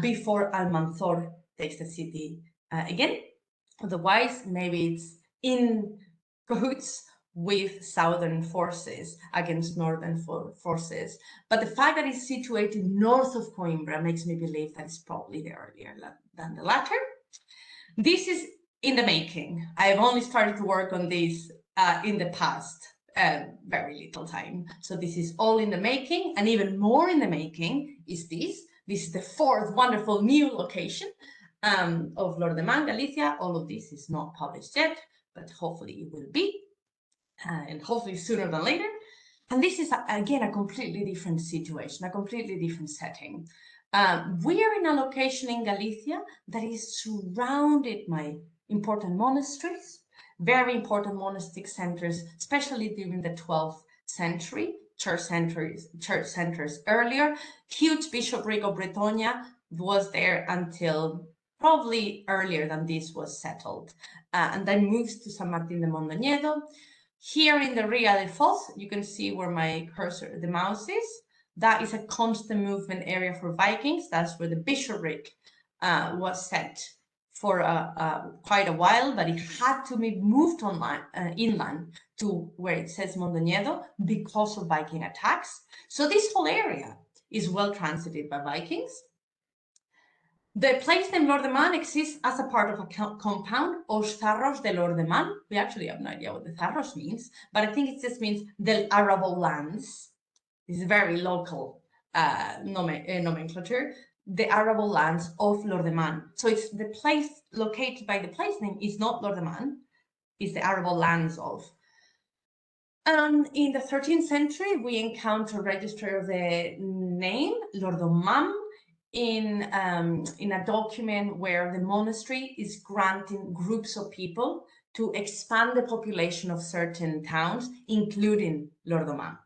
S2: before Almanzor takes the city again. Otherwise, maybe it's in cahoots with southern forces against northern forces. But the fact that it's situated north of Coimbra makes me believe that it's probably the earlier than the latter. This is in the making. I've only started to work on this in the past very little time. So this is all in the making, and even more in the making is this. This is the fourth wonderful new location of Lord de Man, Galicia. All of this is not published yet, but hopefully it will be, and hopefully sooner than later. And this is, again, a completely different situation, a completely different setting. We are in a location in Galicia that is surrounded by important monasteries, very important monastic centers, especially during the 12th century, church centers earlier. Huge bishopric of Bretonia was there until probably earlier than this was settled, and then moves to San Martín de Mondoñedo. Here in the Ria de Foz, you can see where my cursor, the mouse is. That is a constant movement area for Vikings. That's where the bishopric was set for quite a while, but it had to be moved inland to where it says Mondoñedo because of Viking attacks. So this whole area is well transited by Vikings. The place name Lord de Man exists as a part of a compound, Os Zarros de Lord de Man. We actually have no idea what the Zarros means, but I think it just means the arable lands. This is very local nomenclature. The arable lands of Lord de Man. So it's the place located by the place name is not Lord de Man, it's the arable lands of. In the 13th century, we encounter register of the name Lordomam in a document where the monastery is granting groups of people to expand the population of certain towns, including Lordomam.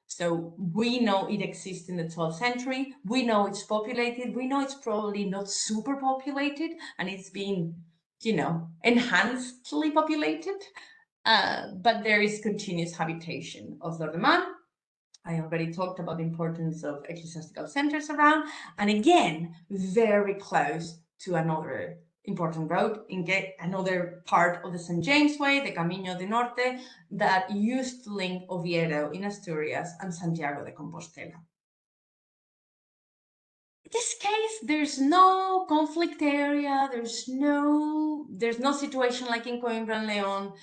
S2: So we know it exists in the 12th century. We know it's populated. We know it's probably not super populated, and it's being, enhancedly populated. But there is continuous habitation of Lord de Man. I already talked about the importance of ecclesiastical centers around, and again, very close to another important road, another part of the St. James Way, the Camino de Norte, that used to link Oviedo in Asturias and Santiago de Compostela. In this case, there's no conflict area, there's no situation like in Coimbra and Leon.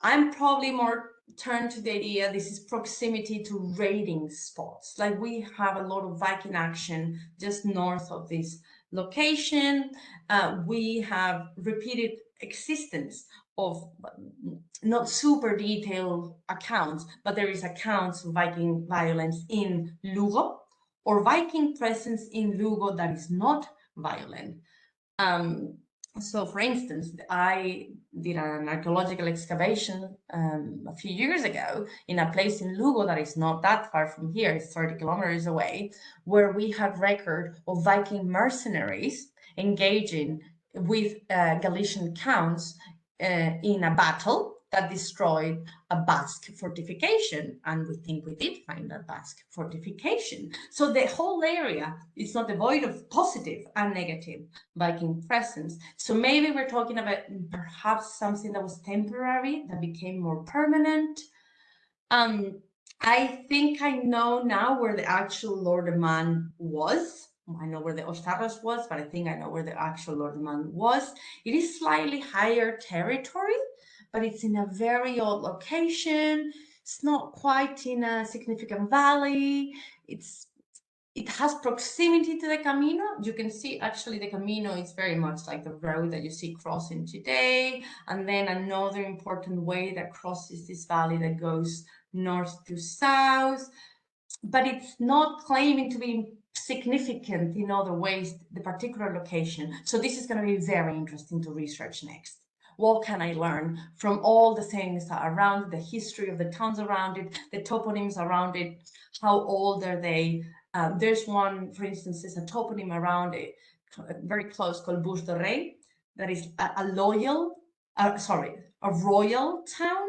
S2: I'm probably more turned to the idea this is proximity to raiding spots. Like we have a lot of Viking action just north of this location. We have repeated existence of not super detailed accounts, but there is accounts of Viking violence in Lugo or Viking presence in Lugo that is not violent. So, for instance, I did an archaeological excavation a few years ago in a place in Lugo that is not that far from here, it's 30 kilometers away, where we have record of Viking mercenaries engaging with Galician counts in a battle that destroyed a Basque fortification, and we think we did find a Basque fortification. So the whole area is not devoid of positive and negative Viking presence. So maybe we're talking about perhaps something that was temporary that became more permanent. I think I know now where the actual Lord de Man was. I know where the Os Zarros was, but I think I know where the actual Lord de Man was. It is slightly higher territory, but it's in a very odd location. It's not quite in a significant valley. It's it has proximity to the Camino. You can see actually the Camino is very much like the road that you see crossing today. And then another important way that crosses this valley that goes north to south. But it's not claiming to be significant in other ways, the particular location. So this is going to be very interesting to research next. What can I learn from all the things that are around it, the history of the towns around it, the toponyms around it, how old are they? There's one, for instance, there's a toponym around it, very close, called Bus de Rey, that is a royal town.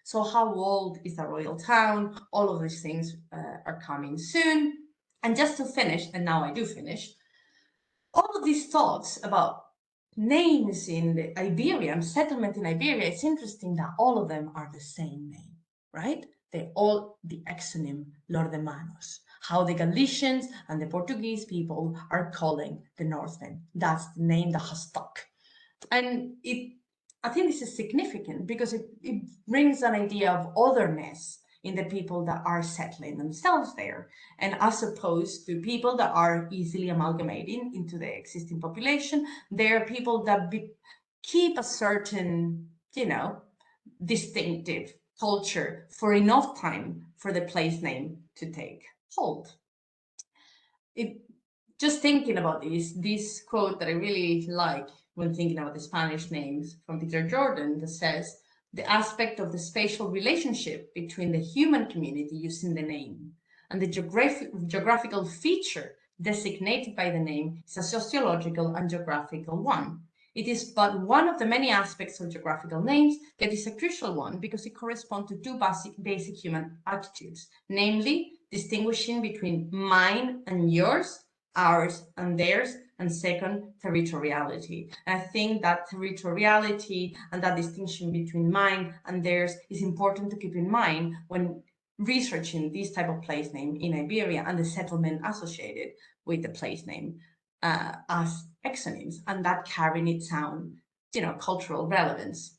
S2: So how old is the royal town? All of these things are coming soon. And just to finish, and now I do finish, all of these thoughts about names in the Iberian settlement in Iberia, it's interesting that all of them are the same name, right? They're all the exonym Lordemanos, how the Galicians and the Portuguese people are calling the Northmen. That's the name that has stuck. And I think this is significant because it brings an idea of otherness in the people that are settling themselves there, and as opposed to people that are easily amalgamating into the existing population, they're people that keep a certain, distinctive culture for enough time for the place name to take hold. Just thinking about this quote that I really like when thinking about the Spanish names from Peter Jordan, that says, the aspect of the spatial relationship between the human community using the name and the geographical feature designated by the name is a sociological and geographical one. It is but one of the many aspects of geographical names, yet is a crucial one because it corresponds to two basic human attitudes, namely distinguishing between mine and yours, ours and theirs, and second, territoriality. And I think that territoriality and that distinction between mine and theirs is important to keep in mind when researching this type of place name in Iberia and the settlement associated with the place name as exonyms, and that carrying its own, cultural relevance.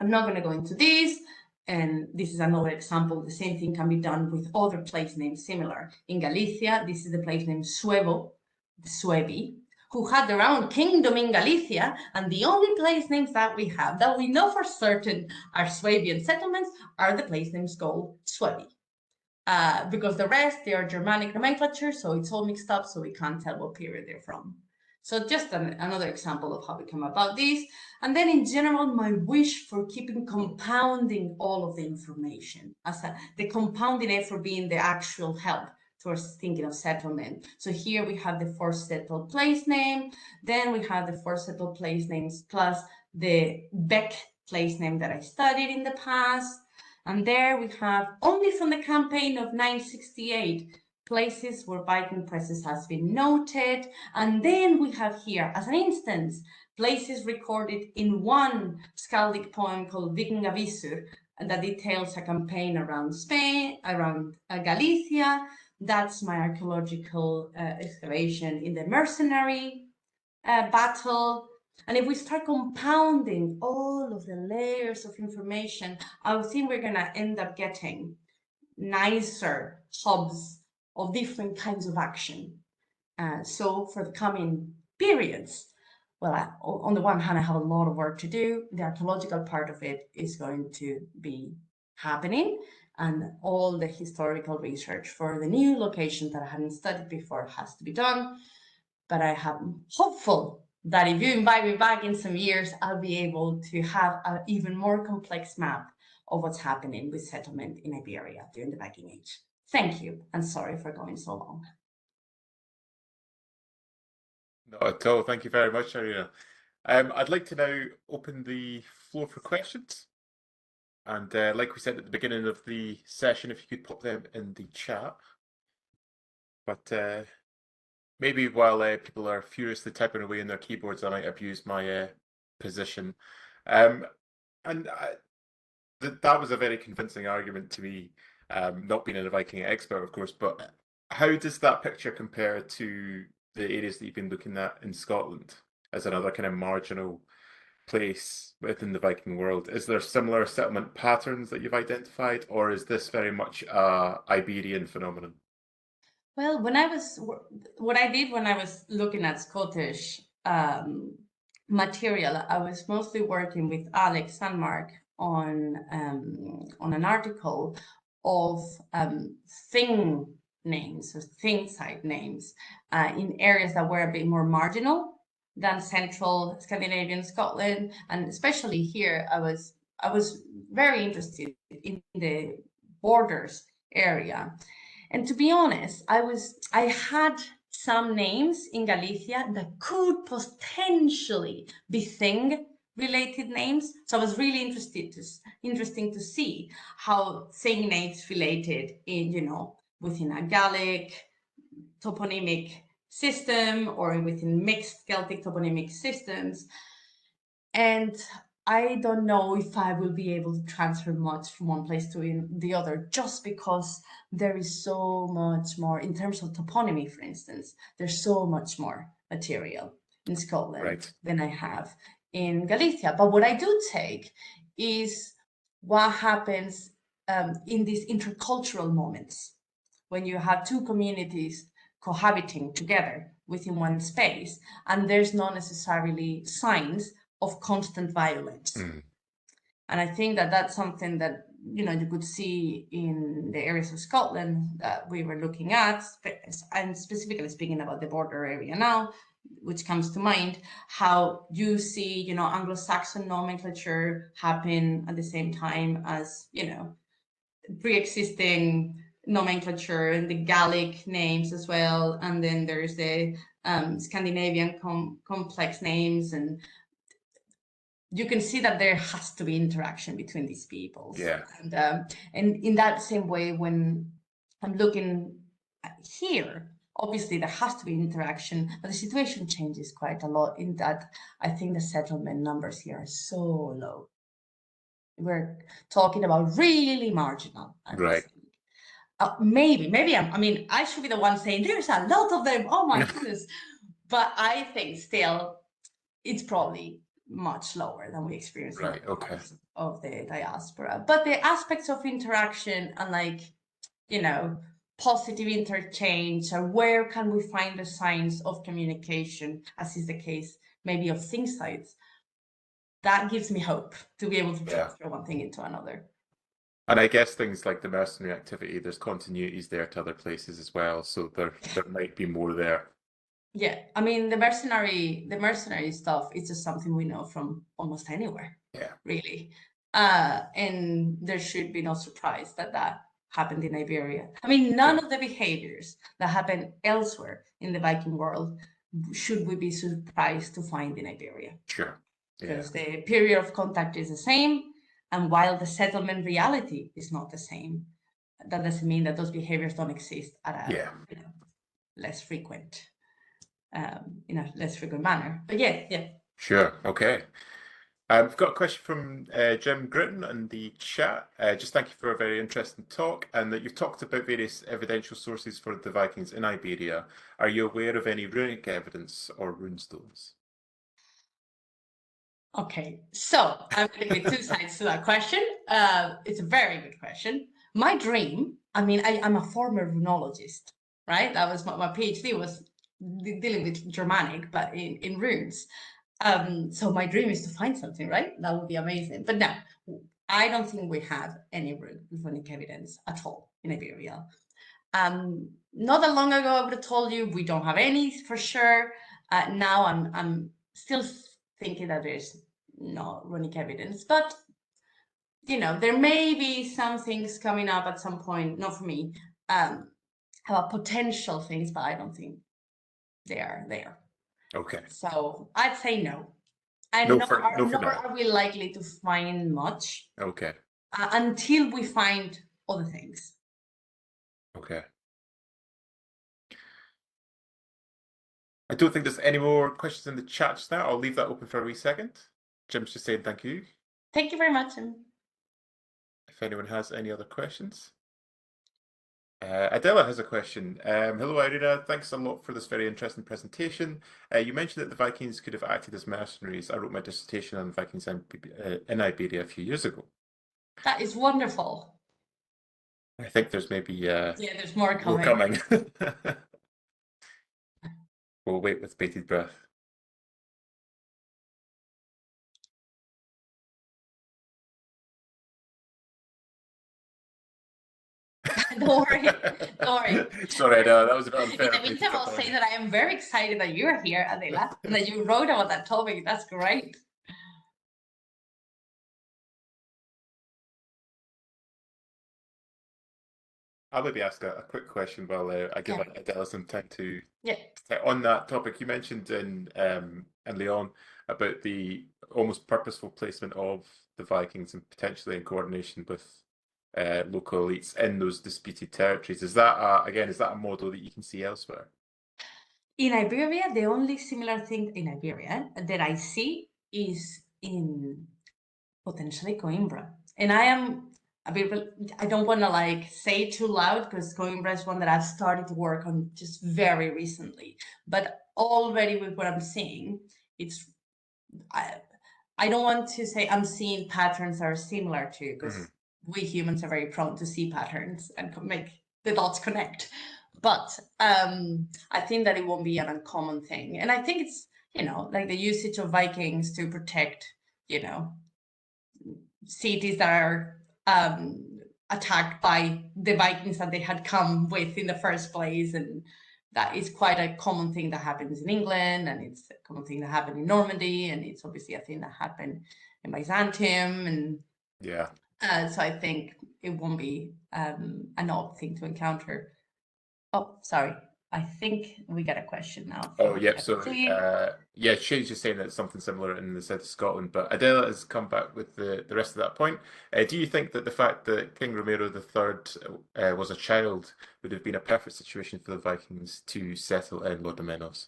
S2: I'm not going to go into this, and this is another example. The same thing can be done with other place names similar. In Galicia, this is the place name Suevo, the Suebi, who had their own kingdom in Galicia, and the only place names that we have that we know for certain are Swabian settlements are the place names called Suebi. Because the rest, they are Germanic nomenclature, so it's all mixed up, so we can't tell what period they're from. So just another example of how we come about this. And then in general, my wish for keeping compounding all of the information, the compounding effort being the actual help towards thinking of settlement. So here we have the first settled place name, then we have the first settled place names plus the Beck place name that I studied in the past. And there we have, only from the campaign of 968, places where Viking presence has been noted. And then we have here, as an instance, places recorded in one skaldic poem called Viking that details a campaign around Spain, around Galicia. That's my archaeological excavation in the mercenary battle. And if we start compounding all of the layers of information, I think we're going to end up getting nicer hubs of different kinds of action. So for the coming periods, well, on the one hand, I have a lot of work to do. The archaeological part of it is going to be happening, and all the historical research for the new location that I hadn't studied before has to be done. But I am hopeful that if you invite me back in some years, I'll be able to have an even more complex map of what's happening with settlement in Iberia during the Viking Age. Thank you, and sorry for going so long.
S1: Not at all. Thank you very much, Irene. I'd like to now open the floor for questions. And like we said at the beginning of the session, if you could pop them in the chat. But maybe while people are furiously typing away on their keyboards, I might abuse my position. And that was a very convincing argument to me, not being a Viking expert, of course, but how does that picture compare to the areas that you've been looking at in Scotland as another kind of marginal place within the Viking world? Is there similar settlement patterns that you've identified, or is this very much a Iberian phenomenon?
S2: Well, what I did when I was looking at Scottish material, I was mostly working with Alex Sandmark on an article of thing names or thing site names in areas that were a bit more marginal than central Scandinavian Scotland, and especially here, I was very interested in the borders area. And to be honest, I had some names in Galicia that could potentially be thing related names. So I was really interesting to see how thing names related in, within a Gallic toponymic system or within mixed Celtic toponymic systems. And I don't know if I will be able to transfer much from one place to the other, just because there is so much more, in terms of toponymy, for instance, there's so much more material in Scotland
S1: Right.
S2: than I have in Galicia. But what I do take is what happens in these intercultural moments when you have two communities cohabiting together within one space, and there's not necessarily signs of constant violence.
S1: Mm.
S2: And I think that that's something that you could see in the areas of Scotland that we were looking at, and specifically speaking about the border area now, which comes to mind, how you see Anglo-Saxon nomenclature happen at the same time as pre-existing nomenclature and the Gallic names as well, and then there's the Scandinavian complex names, and you can see that there has to be interaction between these peoples.
S1: Yeah.
S2: And in that same way, when I'm looking here, obviously there has to be interaction, but the situation changes quite a lot in that I think the settlement numbers here are so low. We're talking about really marginal, I would
S1: Right.
S2: say. Maybe I mean, I should be the one saying there's a lot of them. Oh my goodness. But I think still it's probably much lower than we experience in
S1: Right.
S2: other
S1: Okay.
S2: parts of the diaspora. But the aspects of interaction and positive interchange, or where can we find the signs of communication, as is the case maybe of thing sites, that gives me hope to be able to
S1: Yeah.
S2: transfer one thing into another.
S1: And I guess things like the mercenary activity, there's continuities there to other places as well, so there might be more there.
S2: Yeah, I mean the mercenary stuff is just something we know from almost anywhere,
S1: Yeah.
S2: really. And there should be no surprise that that happened in Iberia. I mean, none of the behaviors that happen elsewhere in the Viking world should we be surprised to find in Iberia,
S1: Sure. Yeah.
S2: because the period of contact is the same, and while the settlement reality is not the same, that doesn't mean that those behaviors don't exist at a
S1: Yeah.
S2: less frequent in a less frequent manner. But yeah.
S1: Sure. Okay. We've got a question from Jim Gritton in the chat. Just thank you for a very interesting talk, and that you've talked about various evidential sources for the Vikings in Iberia. Are you aware of any runic evidence or runestones?
S2: Okay, so I'm going to give two sides to that question. It's a very good question. My dream, I mean, I'm a former runologist, right? That was my PhD was dealing with Germanic, but in runes. So my dream is to find something, right? That would be amazing. But no, I don't think we have any runic evidence at all in Iberia. Not that long ago, I would have told you we don't have any for sure. Now I'm still thinking that there's no runic evidence, but there may be some things coming up at some point, not for me, about potential things, but I don't think they are there.
S1: Okay.
S2: So I'd say no. And
S1: No
S2: nor
S1: for
S2: nor
S1: now.
S2: are we likely to find much
S1: Okay.
S2: until we find other things.
S1: Okay. I don't think there's any more questions in the chat just now. I'll leave that open for a wee second. Jim's just saying thank you.
S2: Thank you very much.
S1: If anyone has any other questions. Adela has a question. Hello, Irene. Thanks a lot for this very interesting presentation. You mentioned that the Vikings could have acted as mercenaries. I wrote my dissertation on Vikings in Iberia a few years ago.
S2: That is wonderful.
S1: I think there's maybe
S2: Yeah, there's more
S1: more
S2: coming.
S1: coming. We'll wait with bated breath.
S2: Don't worry, don't worry.
S1: Sorry, no, that was a bit
S2: In
S1: unfair
S2: the
S1: of me to
S2: meantime,
S1: cut
S2: I'll
S1: on
S2: say
S1: you.
S2: that I am very excited that you're here, Adela, and that you wrote about that topic. That's great.
S1: I'll maybe ask a quick question while I give
S2: Yeah.
S1: Adela some time to
S2: Yeah.
S1: on that topic. You mentioned in Leon about the almost purposeful placement of the Vikings and potentially in coordination with local elites in those disputed territories. Is that again? Is that a model that you can see elsewhere?
S2: In Iberia, the only similar thing in Iberia that I see is in potentially Coimbra. And I am a bit, I don't want to like say too loud because Coimbra is one that I've started to work on just very recently. But already with what I'm seeing, it's, I don't want to say I'm seeing patterns that are similar to, because we humans are very prone to see patterns and make the dots connect. But I think that it won't be an uncommon thing. And I think it's, like the usage of Vikings to protect, cities that are attacked by the Vikings that they had come with in the first place. And that is quite a common thing that happens in England, and it's a common thing that happened in Normandy, and it's obviously a thing that happened in Byzantium. And
S1: Yeah.
S2: so I think it won't be an odd thing to encounter. Oh, sorry. I think we got a question now.
S1: Oh, yep. So,
S2: See.
S1: yeah, Shane's just saying that it's something similar in the south of Scotland, but Adela has come back with the rest of that point. Do you think that the fact that King Romero III was a child would have been a perfect situation for the Vikings to settle in Lodomenos?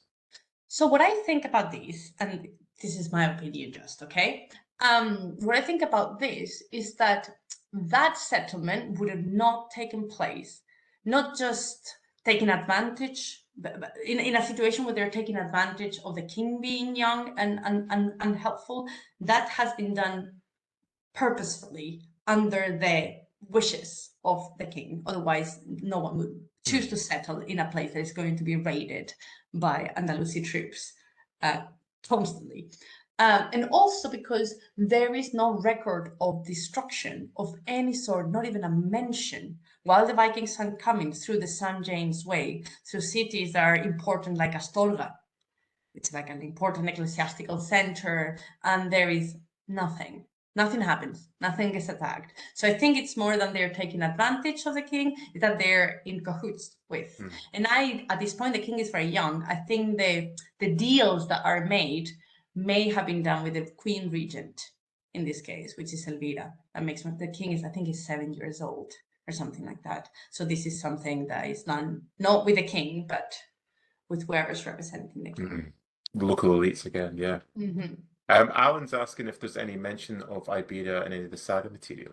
S2: So what I think about this, and this is my opinion just, okay? What I think about this is that that settlement would have not taken place, not just taking advantage, but in a situation where they're taking advantage of the king being young and helpful. That has been done purposefully under the wishes of the king. Otherwise, no one would choose to settle in a place that is going to be raided by Andalusi troops constantly. And also because there is no record of destruction of any sort, not even a mention, while the Vikings are coming through the St. James Way, through cities that are important like Astorga. It's like an important ecclesiastical center, and there is nothing. Nothing happens. Nothing gets attacked. So I think it's more than they're taking advantage of the king, that they're in cahoots with. And at this point, the king is very young. I think the deals that are made may have been done with the queen regent in this case, which is Elvira. That makes the king is, I think, is 7 years old or something like that. So this is something that is done not with the king, but with whoever's representing the king.
S1: The local elites again, yeah.
S2: Mm-hmm.
S1: Alan's asking if there's any mention of Iberia in any of the saga material.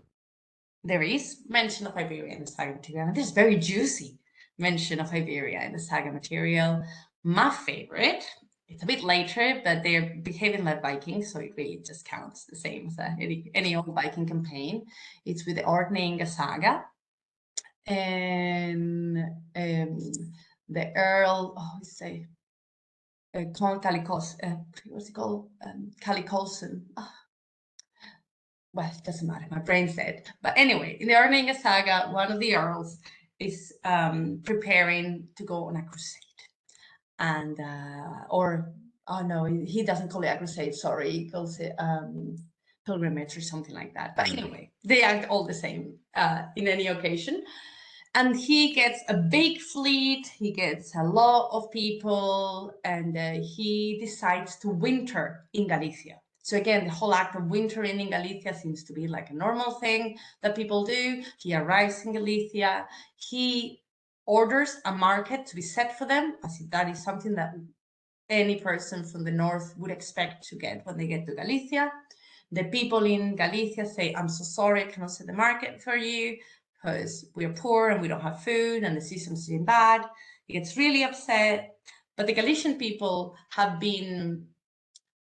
S2: There is mention of Iberia in the saga material, and there's very juicy mention of Iberia in the saga material. My favorite, it's a bit later, but they're behaving like Vikings, so it really just counts the same as any old Viking campaign. It's with the Ordninga saga. And the Earl, say, Calicos, what's it called? Calicolson. Well, it doesn't matter. My brain's dead. But anyway, in the Erlinga saga, one of the earls is preparing to go on a crusade, and he doesn't call it a crusade. Sorry, he calls it pilgrimage or something like that. But anyway, they act all the same in any occasion. And he gets a big fleet, he gets a lot of people, and he decides to winter in Galicia. So again, the whole act of wintering in Galicia seems to be like a normal thing that people do. He arrives in Galicia, he orders a market to be set for them, as if that is something that any person from the north would expect to get when they get to Galicia. The people in Galicia say, I'm so sorry, I cannot set the market for you, because we're poor and we don't have food and the season's been bad. He gets really upset. But the Galician people have been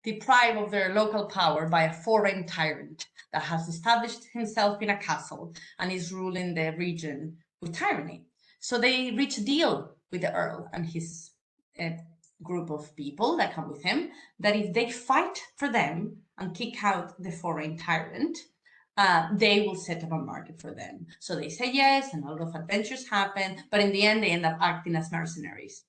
S2: deprived of their local power by a foreign tyrant that has established himself in a castle and is ruling the region with tyranny. So they reach a deal with the Earl and his group of people that come with him, that if they fight for them and kick out the foreign tyrant, they will set up a market for them. So they say yes, and a lot of adventures happen, but in the end, they end up acting as mercenaries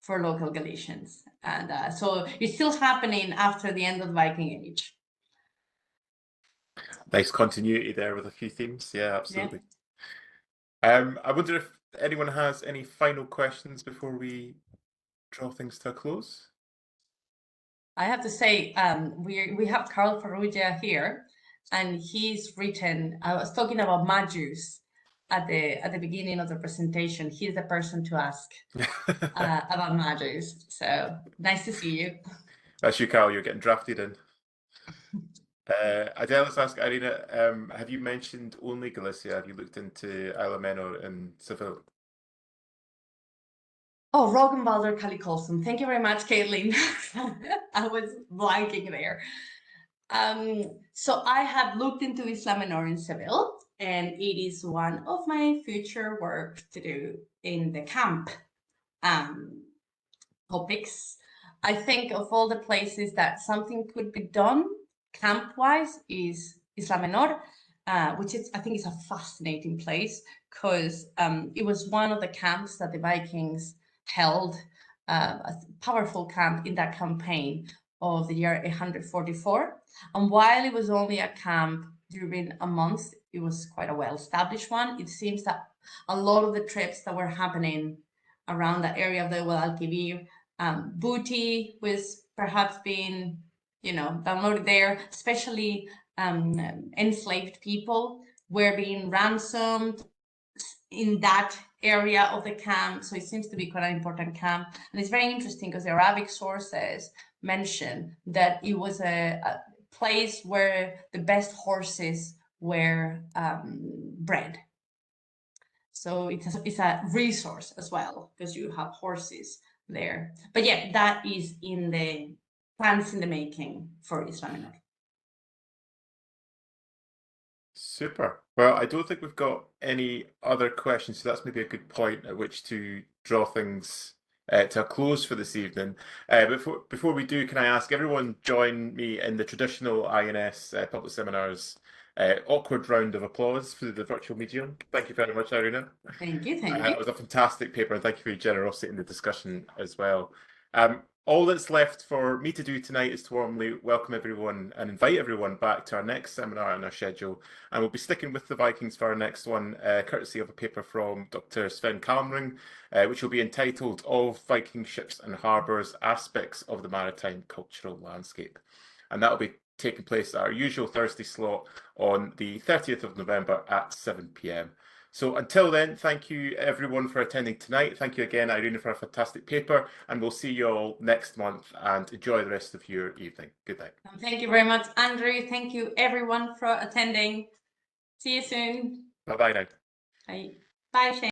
S2: for local Galicians. And so it's still happening after the end of the Viking Age.
S1: Nice continuity there with a few themes. Yeah, absolutely. Yeah. I wonder if anyone has any final questions before we draw things to a close.
S2: I have to say, we have Carl Farrugia here, and he's written. I was talking about Majus at the beginning of the presentation. He's the person to ask about Majus. So nice to see you.
S1: That's you, Carl. You're getting drafted in. Adela's asked Irene, have you mentioned only Galicia? Have you looked into Isla Menor and Seville?
S2: Oh, Roggenwalder Kalikolsum. Thank you very much, Caitlin. I was blanking there. So I have looked into Isla Menor in Seville, and it is one of my future work to do in the camp topics. I think of all the places that something could be done camp-wise is Isla Menor, which is, I think, is a fascinating place because it was one of the camps that the Vikings held, a powerful camp in that campaign of the year 844. And while it was only a camp during a month, it was quite a well-established one. It seems that a lot of the trips that were happening around the area of the Guadalquivir, booty was perhaps being, downloaded there, especially enslaved people were being ransomed in that area of the camp. So it seems to be quite an important camp. And it's very interesting because the Arabic sources mention that it was a place where the best horses were bred. So it's a resource as well because you have horses there. But yeah, that is in the plans in the making for Isla Menor.
S1: Super. Well, I don't think we've got any other questions, so that's maybe a good point at which to draw things to a close for this evening. Before we do, can I ask everyone join me in the traditional INS public seminars awkward round of applause for the virtual medium? Thank you very much, Irene.
S2: Thank you.
S1: It was a fantastic paper, and thank you for your generosity in the discussion as well. All that's left for me to do tonight is to warmly welcome everyone and invite everyone back to our next seminar on our schedule. And we'll be sticking with the Vikings for our next one, courtesy of a paper from Dr. Sven Kalmering, which will be entitled Of Viking Ships and Harbours, Aspects of the Maritime Cultural Landscape. And that will be taking place at our usual Thursday slot on the 30th of November at 7 p.m. So until then, thank you everyone for attending tonight. Thank you again, Irene, for a fantastic paper, and we'll see you all next month, and enjoy the rest of your evening. Good night.
S2: Thank you very much, Andrew. Thank you everyone for attending. See you soon.
S1: Bye-bye now.
S2: Bye. Bye, Shane.